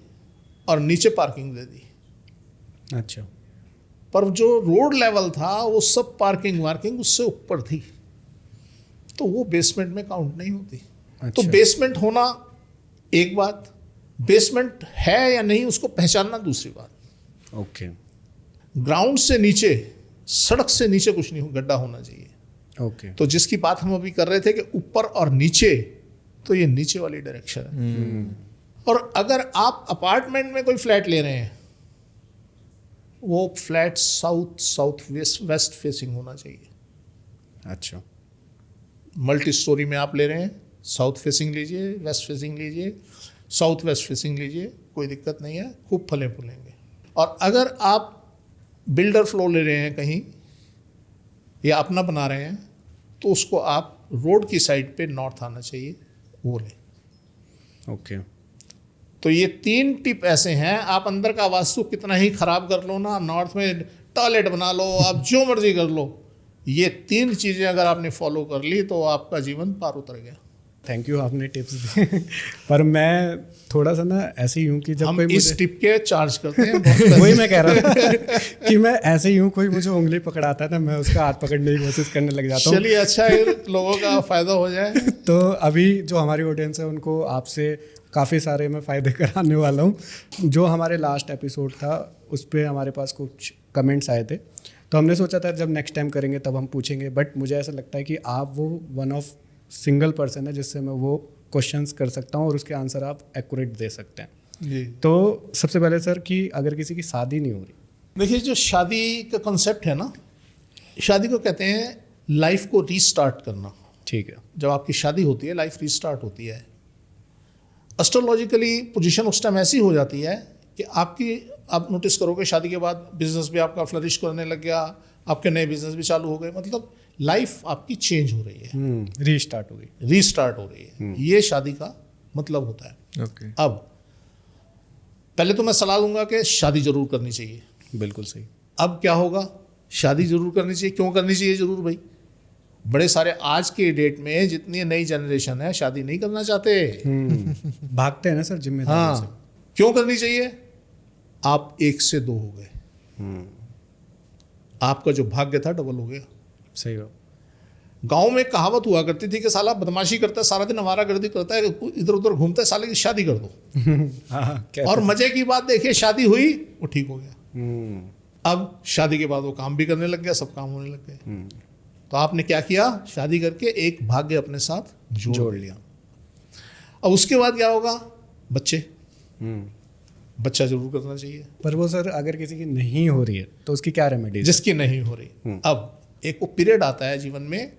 और नीचे पार्किंग दे दी, अच्छा। पर जो रोड लेवल था वो सब पार्किंग वार्किंग उससे ऊपर थी, तो वो बेसमेंट में काउंट नहीं होती। अच्छा। तो बेसमेंट होना एक बात, बेसमेंट है या नहीं उसको पहचानना दूसरी बात। ओके। ग्राउंड से नीचे, सड़क से नीचे कुछ नहीं गड्ढा होना चाहिए। ओके। तो जिसकी बात हम अभी कर रहे थे कि ऊपर और नीचे, तो ये नीचे वाली डायरेक्शन है। और अगर आप अपार्टमेंट में कोई फ्लैट ले रहे हैं, वो फ्लैट साउथ वेस्ट फेसिंग होना चाहिए। अच्छा। मल्टी स्टोरी में आप ले रहे हैं, साउथ फेसिंग लीजिए, वेस्ट फेसिंग लीजिए, साउथ वेस्ट फेसिंग लीजिए, कोई दिक्कत नहीं है, खूब फले फूलेंगे। और अगर आप बिल्डर फ्लो ले रहे हैं कहीं या अपना बना रहे हैं, तो उसको आप रोड की साइड पे नॉर्थ आना चाहिए, वो लें। ओके। तो ये 3 टिप ऐसे हैं, आप अंदर का वास्तु कितना ही खराब कर लो ना, नॉर्थ में टॉयलेट बना लो, आप जो मर्जी कर लो, ये 3 चीज़ें अगर आपने फॉलो कर ली तो आपका जीवन पार उतर गया। थैंक यू, आपने टिप्स दी। पर मैं थोड़ा सा ना ऐसे ही हूँ कि जब हम कोई इस मुझे टिप के चार्ज करते हैं बहुत वही मैं कह रहा था कि मैं ऐसे ही हूँ, कोई मुझे उंगली पकड़ाता है ना, मैं उसका हाथ पकड़ने की कोशिश करने लग जाता हूँ। चलिए, अच्छा है, लोगों का फ़ायदा हो जाए। तो अभी जो हमारी ऑडियंस है उनको आपसे काफ़ी सारे मैं फ़ायदे कराने वाला हूँ। जो हमारे लास्ट एपिसोड था उस पर हमारे पास कुछ कमेंट्स आए थे, तो हमने सोचा था जब नेक्स्ट टाइम करेंगे तब हम पूछेंगे, बट मुझे ऐसा लगता है कि आप वो वन ऑफ सिंगल पर्सन है जिससे मैं वो क्वेश्चंस कर सकता हूँ और उसके आंसर आप एक्यूरेट दे सकते हैं। जी तो सबसे पहले सर कि अगर किसी की शादी नहीं हो रही, देखिए, जो शादी का कॉन्सेप्ट है ना, शादी को कहते हैं लाइफ को रीस्टार्ट करना। ठीक है, जब आपकी शादी होती है लाइफ रीस्टार्ट होती है। एस्ट्रोलॉजिकली पोजीशन उस टाइम ऐसी हो जाती है कि आप नोटिस करोगे शादी के बाद बिजनेस भी आपका फ्लरिश करने लग गया, आपके नए बिजनेस भी चालू हो गए, मतलब लाइफ आपकी चेंज हो रही है, रीस्टार्ट हो गई। रीस्टार्ट हो रही है। ये शादी का मतलब होता है। ओके। अब पहले तो मैं सलाह दूंगा कि शादी जरूर करनी चाहिए। बिल्कुल सही। अब क्या होगा, शादी जरूर करनी चाहिए। क्यों करनी चाहिए जरूर भाई? बड़े सारे आज के डेट में जितनी नई जनरेशन है शादी नहीं करना चाहते। भागते हैं ना सर जिम्मेदारियों से। हाँ, क्यों करनी चाहिए? आप 1 से 2 हो गए, आपका जो भाग्य था डबल हो गया। सही बात। गांव में कहावत हुआ करती थी कि साला बदमाशी करता है, सारा दिन आवारागर्दी करता है, इधर उधर घूमता है, साले की शादी कर दो। हाँ, और मजे की बात देखिए, शादी हुई वो ठीक हो गया। अब शादी के बाद वो काम भी करने लग गया, सब काम होने लग गए। तो आपने क्या किया? शादी करके एक भाग्य अपने साथ जोड़ लिया। अब उसके बाद क्या होगा? बच्चे, बच्चा जरूर करना चाहिए। पर वो सर अगर किसी की नहीं हो रही है तो उसकी क्या रेमेडी? जिसकी नहीं हो रही, अब एक वो पीरियड आता है जीवन में,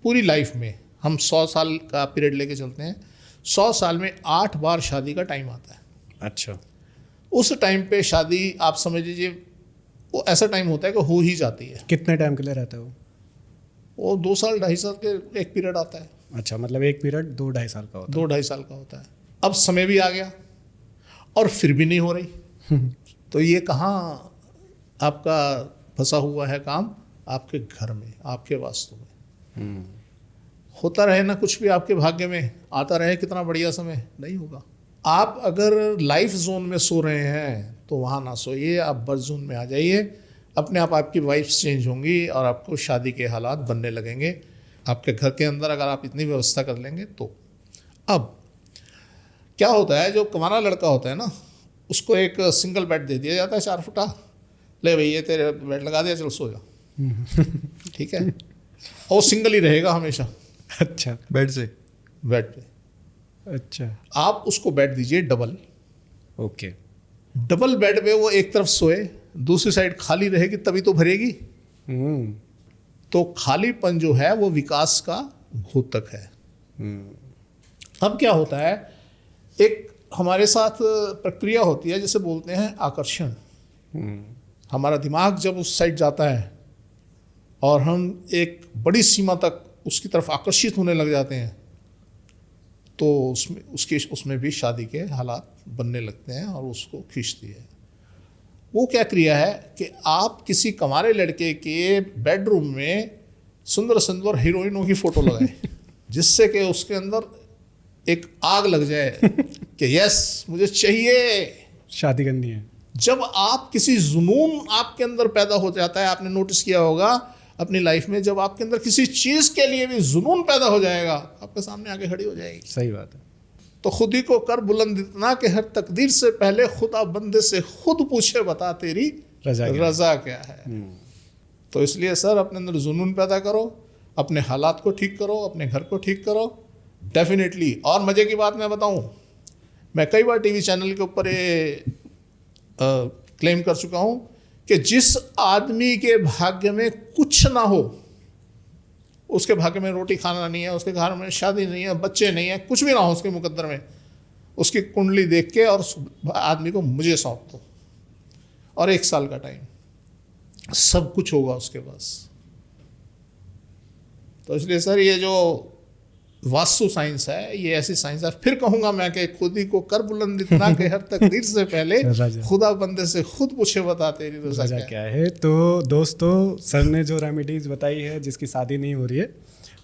पूरी लाइफ में हम 100 साल का पीरियड लेके चलते हैं। 100 साल में 8 बार शादी का टाइम आता है। अच्छा। उस टाइम पे शादी आप समझ लीजिए वो ऐसा टाइम होता है कि हो ही जाती है। कितने टाइम के लिए रहता है वो? वो 2 साल 2.5 साल के एक पीरियड आता है। अच्छा, मतलब एक पीरियड 2-2.5 साल का होता 2-2.5 साल का होता है। अब समय भी आ गया और फिर भी नहीं हो रही, तो ये कहाँ आपका फंसा हुआ है काम? आपके घर में, आपके वास्तु में। होता रहे ना कुछ भी आपके भाग्य में, आता रहे कितना बढ़िया समय, नहीं होगा। आप अगर लाइफ जोन में सो रहे हैं तो वहाँ ना सोइए, आप बर्थ जोन में आ जाइए। अपने आप आपकी वाइफ्स चेंज होंगी और आपको शादी के हालात बनने लगेंगे आपके घर के अंदर, अगर आप इतनी व्यवस्था कर लेंगे तो। अब क्या होता है, जो कमाना लड़का होता है ना, उसको एक सिंगल बेड दे दिया जाता है 4 फुटा, ले भाई ये तेरे बेड लगा दिया, चल सो जा। ठीक है, और सिंगल ही रहेगा हमेशा अच्छा, बेड से। बेड पे। अच्छा, आप उसको बेड दीजिए डबल। ओके। डबल बेड पे वो एक तरफ सोए, दूसरी साइड खाली रहेगी, तभी तो भरेगी। तो खालीपन जो है वो विकास का घोतक है। अब क्या होता है, एक हमारे साथ प्रक्रिया होती है जिसे बोलते हैं आकर्षण। हमारा दिमाग जब उस साइड जाता है और हम एक बड़ी सीमा तक उसकी तरफ आकर्षित होने लग जाते हैं, तो उसमें भी शादी के हालात बनने लगते हैं और उसको खींचती है। वो क्या क्रिया है कि आप किसी कमारे लड़के के बेडरूम में सुंदर सुंदर हीरोइनों की फोटो लगाएं, जिससे कि उसके अंदर एक आग लग जाए कि यस मुझे चाहिए, शादी करनी है। जब आप किसी जुनून आपके अंदर पैदा हो जाता है, आपने नोटिस किया होगा अपनी लाइफ में, जब आपके अंदर किसी चीज के लिए भी जुनून पैदा हो जाएगा, आपके सामने आके खड़ी हो जाएगी। सही बात है। तो खुद ही को कर बुलंद इतना कि हर तकदीर से पहले खुदा बंदे से खुद पूछे बता तेरी रजा क्या है। तो इसलिए सर अपने अंदर जुनून पैदा करो, अपने हालात को ठीक करो, अपने घर को ठीक करो, डेफिनेटली। और मजे की बात मैं बताऊं, मैं कई बार टीवी चैनल के ऊपर ये क्लेम कर चुका हूं कि जिस आदमी के भाग्य में कुछ ना हो, उसके भाग्य में रोटी खाना नहीं है, उसके घर में शादी नहीं है, बच्चे नहीं है, कुछ भी ना हो उसके मुकद्दर में, उसकी कुंडली देख के और आदमी को मुझे सौंप दो, और 1 साल का टाइम, सब कुछ होगा उसके पास। तो इसलिए सर ये जो वास्तु साइंस है, ये ऐसी साइंस है, फिर कहूंगा मैं कि खुद ही को कर बुलंद इतना कि हर तकदीर से पहले खुदा बंदे से खुद पूछे बता तेरी रजा क्या है। तो दोस्तों, सर ने जो रेमेडीज़ बताई है जिसकी शादी नहीं हो रही है,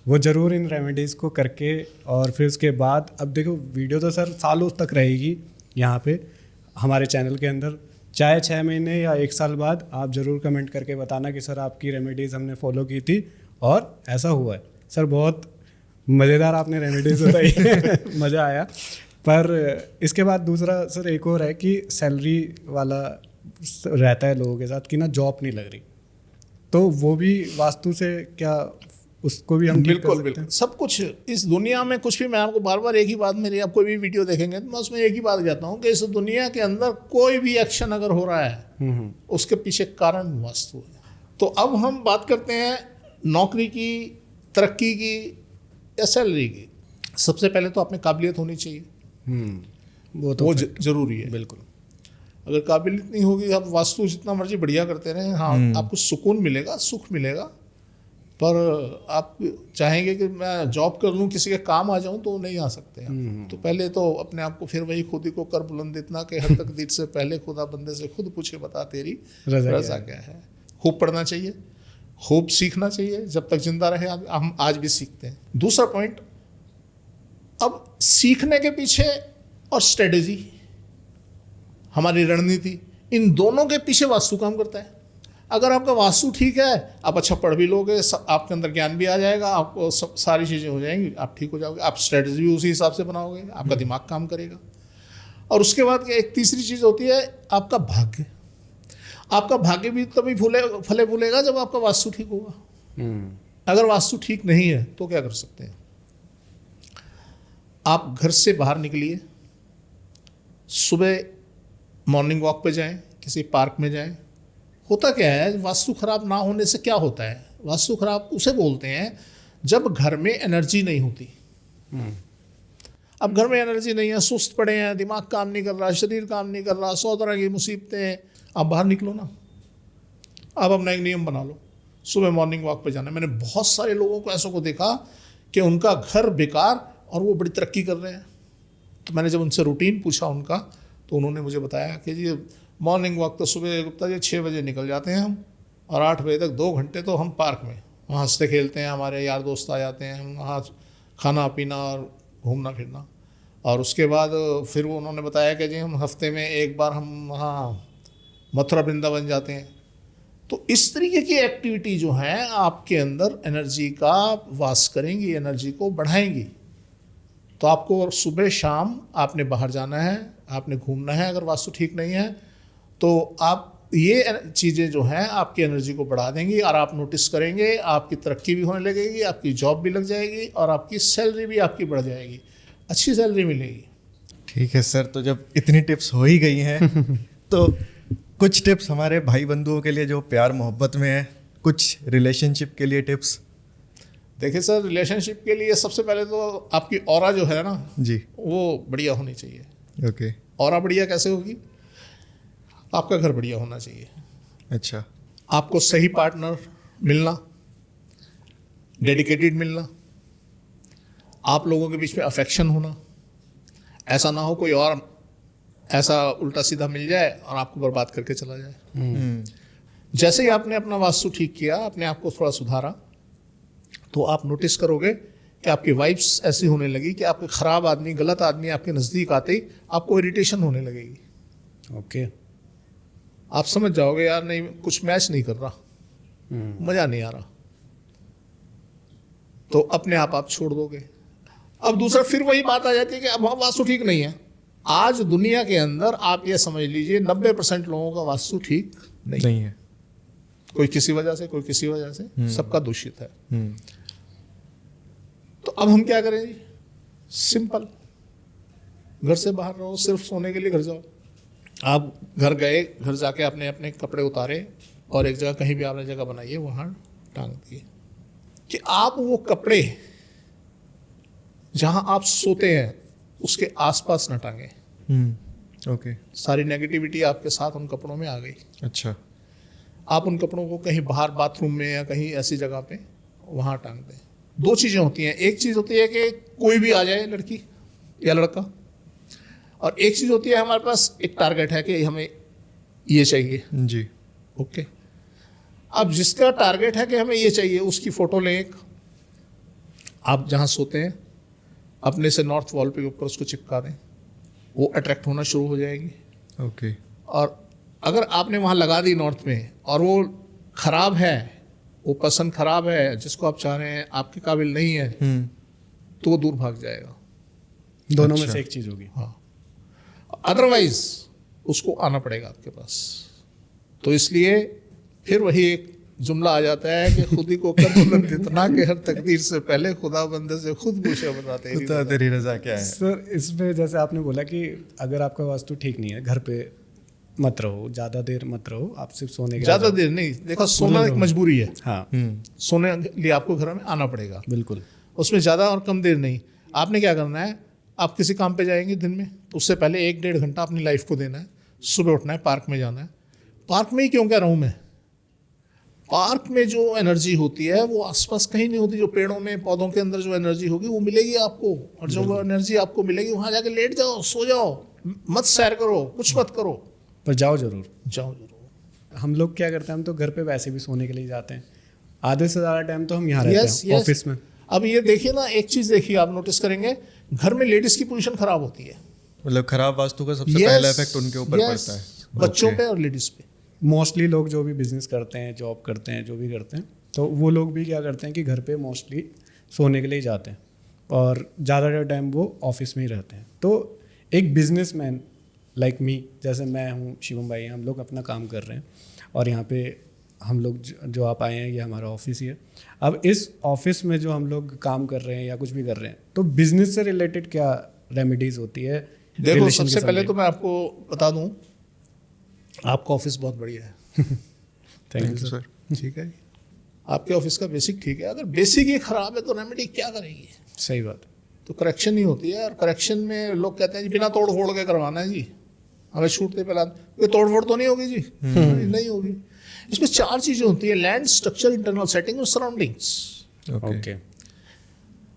वो ज़रूर इन रेमेडीज़ को करके, और फिर उसके बाद अब देखो वीडियो तो सर सालों तक रहेगी यहाँ पे हमारे चैनल के अंदर, चाहे 6 महीने या 1 साल बाद आप ज़रूर कमेंट करके बताना कि सर आपकी रेमेडीज़ हमने फॉलो की थी और ऐसा हुआ है। सर बहुत मज़ेदार आपने रेमेडीज बताई, मज़ा आया। पर इसके बाद दूसरा सर एक और है कि सैलरी वाला रहता है लोगों के साथ कि ना जॉब नहीं लग रही, तो वो भी वास्तु से क्या उसको भी हम ठीक कर बिल्कुल सकते बिल्कुल सब कुछ इस दुनिया में कुछ भी, मैं आपको बार बार एक ही बात, मेरी आप कोई भी वीडियो देखेंगे तो मैं उसमें एक ही बात कहता हूँ कि इस दुनिया के अंदर कोई भी एक्शन अगर हो रहा है उसके पीछे कारण वास्तु है। तो अब हम बात करते हैं नौकरी की, तरक्की की या सैलरी की। सबसे पहले तो आप में काबिलियत होनी चाहिए, वो तो जरूरी है। बिल्कुल। अगर काबिलियत नहीं होगी, आप वास्तु जितना मर्जी बढ़िया करते रहें, हाँ आपको सुकून मिलेगा, सुख मिलेगा, पर आप चाहेंगे कि मैं जॉब कर लूँ, किसी के काम आ जाऊँ, तो नहीं आ सकते आप। तो पहले तो अपने आप को फिर वही खुद ही को कर बुलंद इतना कि हर तकदीर से पहले खुदा बंदे से खुद पूछे बता तेरी रजा क्या है। खूब पढ़ना चाहिए, खूब सीखना चाहिए, जब तक जिंदा रहे हम आज भी सीखते हैं। दूसरा पॉइंट, अब सीखने के पीछे और स्ट्रेटेजी, हमारी रणनीति, इन दोनों के पीछे वास्तु काम करता है। अगर आपका वास्तु ठीक है, आप अच्छा पढ़ भी लोगे, आपके अंदर ज्ञान भी आ जाएगा, आपको सारी चीज़ें हो जाएंगी, आप ठीक हो जाओगे, आप स्ट्रेटजी भी उसी हिसाब से बनाओगे, आपका दिमाग काम करेगा। और उसके बाद एक तीसरी चीज़ होती है आपका भाग्य। आपका भाग्य भी तभी फले फूलेगा जब आपका वास्तु ठीक होगा। अगर वास्तु ठीक नहीं है तो क्या कर सकते हैं? आप घर से बाहर निकलिए, सुबह मॉर्निंग वॉक पे जाएं, किसी पार्क में जाएं। होता क्या है, वास्तु खराब ना होने से क्या होता है? वास्तु खराब उसे बोलते हैं जब घर में एनर्जी नहीं होती। अब घर में एनर्जी नहीं है, सुस्त पड़े हैं, दिमाग काम नहीं कर रहा, शरीर काम नहीं कर रहा, 100 तरह की मुसीबतें, आप बाहर निकलो ना। आप अपना एक नियम बना लो, सुबह मॉर्निंग वॉक पे जाना। मैंने बहुत सारे लोगों को ऐसों को देखा कि उनका घर बेकार और वो बड़ी तरक्की कर रहे हैं। तो मैंने जब उनसे रूटीन पूछा उनका, तो उन्होंने मुझे बताया कि जी मॉर्निंग वॉक तो सुबह गुप्ता जी 6 बजे निकल जाते हैं हम, और 8 बजे तक 2 घंटे तो हम पार्क में वहाँ हंसते खेलते हैं, हमारे यार दोस्त आ जाते हैं, हम वहाँ खाना पीना और घूमना फिरना। और उसके बाद फिर वो उन्होंने बताया कि जी हम हफ्ते में एक बार हम वहाँ मथुरा वृंदावन जाते हैं। तो इस तरीके की एक्टिविटी जो है आपके अंदर एनर्जी का वास करेंगी, एनर्जी को बढ़ाएंगी। तो आपको सुबह शाम आपने बाहर जाना है, आपने घूमना है। अगर वास्तु ठीक नहीं है तो आप ये चीज़ें जो हैं आपकी एनर्जी को बढ़ा देंगी, और आप नोटिस करेंगे आपकी तरक्की भी होने लगेगी, आपकी जॉब भी लग जाएगी, और आपकी सैलरी भी आपकी बढ़ जाएगी, अच्छी सैलरी मिलेगी। ठीक है सर, तो जब इतनी टिप्स हो ही गई हैं तो कुछ टिप्स हमारे भाई बंधुओं के लिए जो प्यार मोहब्बत में है, कुछ रिलेशनशिप के लिए टिप्स। देखिए सर, रिलेशनशिप के लिए सबसे पहले तो आपकी ऑरा जो है ना जी, वो बढ़िया होनी चाहिए। ओके। ऑरा बढ़िया कैसे होगी? आपका घर बढ़िया होना चाहिए, अच्छा, आपको सही पार्टनर मिलना, डेडिकेटेड मिलना, आप लोगों के बीच में अफेक्शन होना। ऐसा ना हो कोई और ऐसा उल्टा सीधा मिल जाए और आपको बर्बाद करके चला जाए। जैसे ही आपने अपना वास्तु ठीक किया, अपने आप को थोड़ा सुधारा, तो आप नोटिस करोगे कि आपकी वाइब्स ऐसी होने लगी कि आपके खराब आदमी, गलत आदमी आपके नज़दीक आते ही आपको इरिटेशन होने लगेगी। ओके। आप समझ जाओगे यार नहीं, कुछ मैच नहीं कर रहा, मज़ा नहीं आ रहा, तो अपने आप छोड़ दोगे। अब दूसरा फिर वही बात आ जाती है कि अब वास्तु ठीक नहीं है। आज दुनिया के अंदर आप ये समझ लीजिए 90% लोगों का वास्तु ठीक नहीं है। कोई किसी वजह से, कोई किसी वजह से, सबका दूषित है। तो अब हम क्या करें जी? सिंपल, घर से बाहर रहो, सिर्फ सोने के लिए घर जाओ। आप घर गए, घर जाके आपने अपने कपड़े उतारे और एक जगह कहीं भी आपने जगह बनाई है वहाँ टांग दिए, कि आप वो कपड़े जहाँ आप सोते हैं उसके आसपास न टांगे। ओके। सारी नेगेटिविटी आपके साथ उन कपड़ों में आ गई। अच्छा, आप उन कपड़ों को कहीं बाहर बाथरूम में या कहीं ऐसी जगह पे वहाँ टांग दें। 2 चीज़ें होती हैं, एक चीज़ होती है कि कोई भी आ जाए, लड़की या लड़का, और एक चीज़ होती है हमारे पास एक टारगेट है कि हमें ये चाहिए। जी, ओके। अब जिसका टारगेट है कि हमें ये चाहिए, उसकी फ़ोटो लें एक, आप जहाँ सोते हैं अपने से नॉर्थ वॉल पे ऊपर उसको चिपका दें, वो अट्रैक्ट होना शुरू हो जाएगी। ओके। और अगर आपने वहाँ लगा दी नॉर्थ में और वो ख़राब है, वो पसंद ख़राब है, जिसको आप चाह रहे हैं आपके काबिल नहीं है, तो वो दूर भाग जाएगा। दोनों अच्छा। में से एक चीज़ होगी। हाँ, अदरवाइज उसको आना पड़ेगा आपके पास। तो इसलिए फिर वही एक जुमला आ जाता है कि खुद ही को कर बुलंद इतना कि हर तकदीर से पहले खुदा बंदे से खुद पूछे बताते खुदा तेरी रजा क्या है। सर इसमें जैसे आपने बोला कि अगर आपका वास्तु ठीक नहीं है, घर पे मत रहो, ज़्यादा देर मत रहो, आप सिर्फ सोने के ज्यादा देर नहीं। देखो सोना एक मजबूरी है, हाँ सोने के लिए आपको घर में आना पड़ेगा, बिल्कुल। उसमें ज़्यादा और कम देर नहीं। आपने क्या करना है, आप किसी काम पे जाएंगे दिन में तो उससे पहले 1-1.5 घंटा अपनी लाइफ को देना है। सुबह उठना है, पार्क में जाना है। पार्क में ही क्यों कह रहा हूँ मैं, पार्क में जो एनर्जी होती है वो आसपास कहीं नहीं होती। जो पेड़ों में पौधों के अंदर जो एनर्जी होगी वो मिलेगी आपको, और जो वो एनर्जी आपको मिलेगी वहाँ जाके लेट जाओ, सो जाओ, मत सैर करो, कुछ मत करो, पर जाओ जरूर। जाओ जरूर। हम लोग क्या करते हैं, हम तो घर पे वैसे भी सोने के लिए जाते हैं, आधे से ज़्यादा टाइम तो हम यहाँ रहते यस हैं यस। ऑफिस में। अब ये देखिए ना, एक चीज़ देखिए, आप नोटिस करेंगे घर में लेडीज की पोजीशन खराब होती है। मतलब खराब वास्तु का सबसे Yes, पहला इफेक्ट उनके ऊपर yes, पड़ता है, बच्चों Okay. पे और लेडीज पे। मोस्टली लोग जो भी बिजनेस करते हैं, जॉब करते हैं, जो भी करते हैं, तो वो लोग भी क्या करते हैं कि घर पे मोस्टली सोने के लिए जाते हैं और ज़्यादातर टाइम वो ऑफिस में ही रहते हैं। तो एक बिजनेसमैन लाइक मी, जैसे मैं हूँ, शिवम भाई हैं, हम लोग अपना काम कर रहे हैं और यहाँ पे हम लोग जो आप आए हैं ये हमारा ऑफिस ही है। अब इस ऑफिस में जो हम लोग काम कर रहे हैं या कुछ भी कर रहे हैं, तो बिजनेस से रिलेटेड क्या रेमेडीज होती है? देखो relation के सबसे पहले साथ? तो मैं आपको बता दूं, आपका ऑफिस बहुत बढ़िया है। Thank you sir. ठीक है, आपके ऑफिस का बेसिक ठीक है। अगर बेसिक ही खराब है तो रेमेडी क्या करेगी? सही बात है। तो करेक्शन ही होती है, और करेक्शन में लोग कहते हैं जी बिना तोड़ फोड़ के करवाना है जी, हमें छूटते पहला कोई तोड़ फोड़ तो नहीं होगी जी, नहीं होगी। इसमें 4 चीजें होती है, लैंड, स्ट्रक्चर, इंटरनल सेटिंग और सराउंडिंग्स। ओके।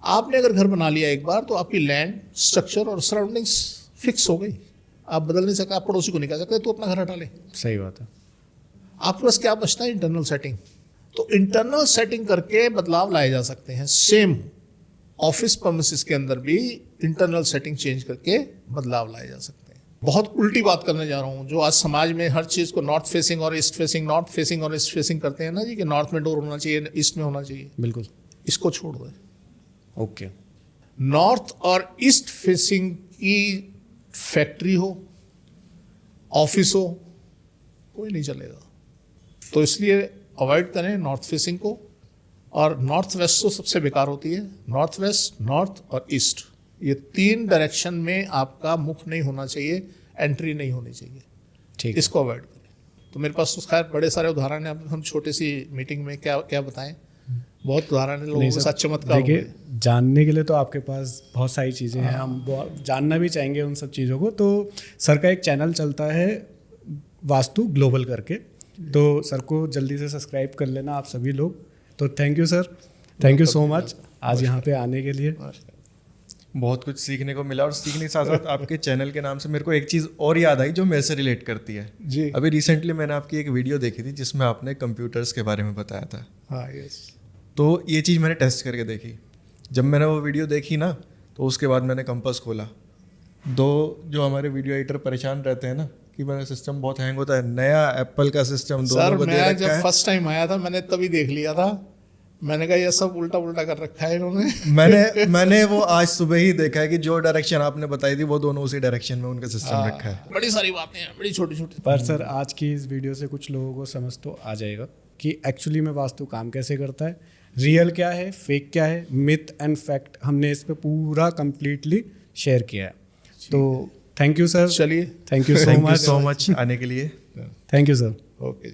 आपने अगर घर बना लिया एक बार तो आपकी लैंड, स्ट्रक्चर और सराउंडिंग्स फिक्स हो गई, आप बदल नहीं सकते। आप पड़ोसी को नहीं कह सकते तो अपना घर हटा ले। सही बात है। आपके पास क्या बचता है? Internal setting. तो इंटरनल सेटिंग करके बदलाव लाए जा सकते हैं। सेम ऑफिस प्रेमिसेस के अंदर भी इंटरनल सेटिंग चेंज करके बदलाव लाए जा सकते हैं। बहुत उल्टी बात करने जा रहा हूँ, जो आज समाज में हर चीज़ को नॉर्थ फेसिंग और ईस्ट फेसिंग, नॉर्थ फेसिंग और ईस्ट फेसिंग करते हैं ना जी, कि नॉर्थ में डोर होना चाहिए, ईस्ट में होना चाहिए। बिल्कुल। इसको छोड़ दो। ओके। नॉर्थ और ईस्ट फेसिंग की फैक्ट्री हो, ऑफिस हो, कोई नहीं चलेगा। तो इसलिए अवॉइड करें नॉर्थ फेसिंग को। और नॉर्थ वेस्ट तो सबसे बेकार होती है। नॉर्थ वेस्ट, नॉर्थ और ईस्ट, ये 3 डायरेक्शन में आपका मुख नहीं होना चाहिए, एंट्री नहीं होनी चाहिए। ठीक। इसको अवॉइड करें। तो मेरे पास तो खैर बड़े सारे उदाहरण हैं, अब हम छोटी सी मीटिंग में क्या क्या बताएं, बहुत उदाहरण है, लोगों के साथ चमत्कार हो देखिए, गए। जानने के लिए तो आपके पास बहुत सारी चीज़ें हैं, हम जानना भी चाहेंगे उन सब चीज़ों को। तो सर का एक चैनल चलता है वास्तु ग्लोबल करके, तो सर को जल्दी से सब्सक्राइब कर लेना आप सभी लोग। तो thank you sir, thank you so much आज यहाँ पे आने के लिए। बहुत कुछ सीखने को मिला, और सीखने के साथ साथ आपके चैनल के नाम से मेरे को एक चीज़ और याद आई जो मेरे से रिलेट करती है जी। अभी रिसेंटली मैंने आपकी एक वीडियो देखी थी जिसमें आपने कंप्यूटर्स के बारे में बताया था। हाँ, यस। तो ये चीज़ मैंने टेस्ट करके देखी। जब मैंने वो वीडियो देखी ना, तो उसके बाद मैंने कंपास खोला। जो हमारे वीडियो एडिटर परेशान रहते हैं ना कि मेरा सिस्टम बहुत हैंग होता है, नया एप्पल का सिस्टम सर दोनों को दे मैं रखा जब है। फर्स्ट टाइम आया था मैंने तभी देख लिया था, मैंने कहा ये सब उल्टा उल्टा कर रखा है इन्होंने। मैंने वो आज सुबह ही देखा है कि जो डायरेक्शन आपने बताई थी वो दोनों उसी डायरेक्शन में उनका सिस्टम रखा है। बड़ी सारी बातें हैं, बड़ी छोटी छोटी। पर सर आज की इस वीडियो से कुछ लोगों को समझ तो आ जाएगा कि एक्चुअली में वास्तु काम कैसे करता है, रियल क्या है, फेक क्या है, मिथ एंड फैक्ट हमने इस पे पूरा कंप्लीटली शेयर किया है। तो थैंक यू सर। चलिए, thank you thank you so so much much आने के लिए। Thank you sir. ओके।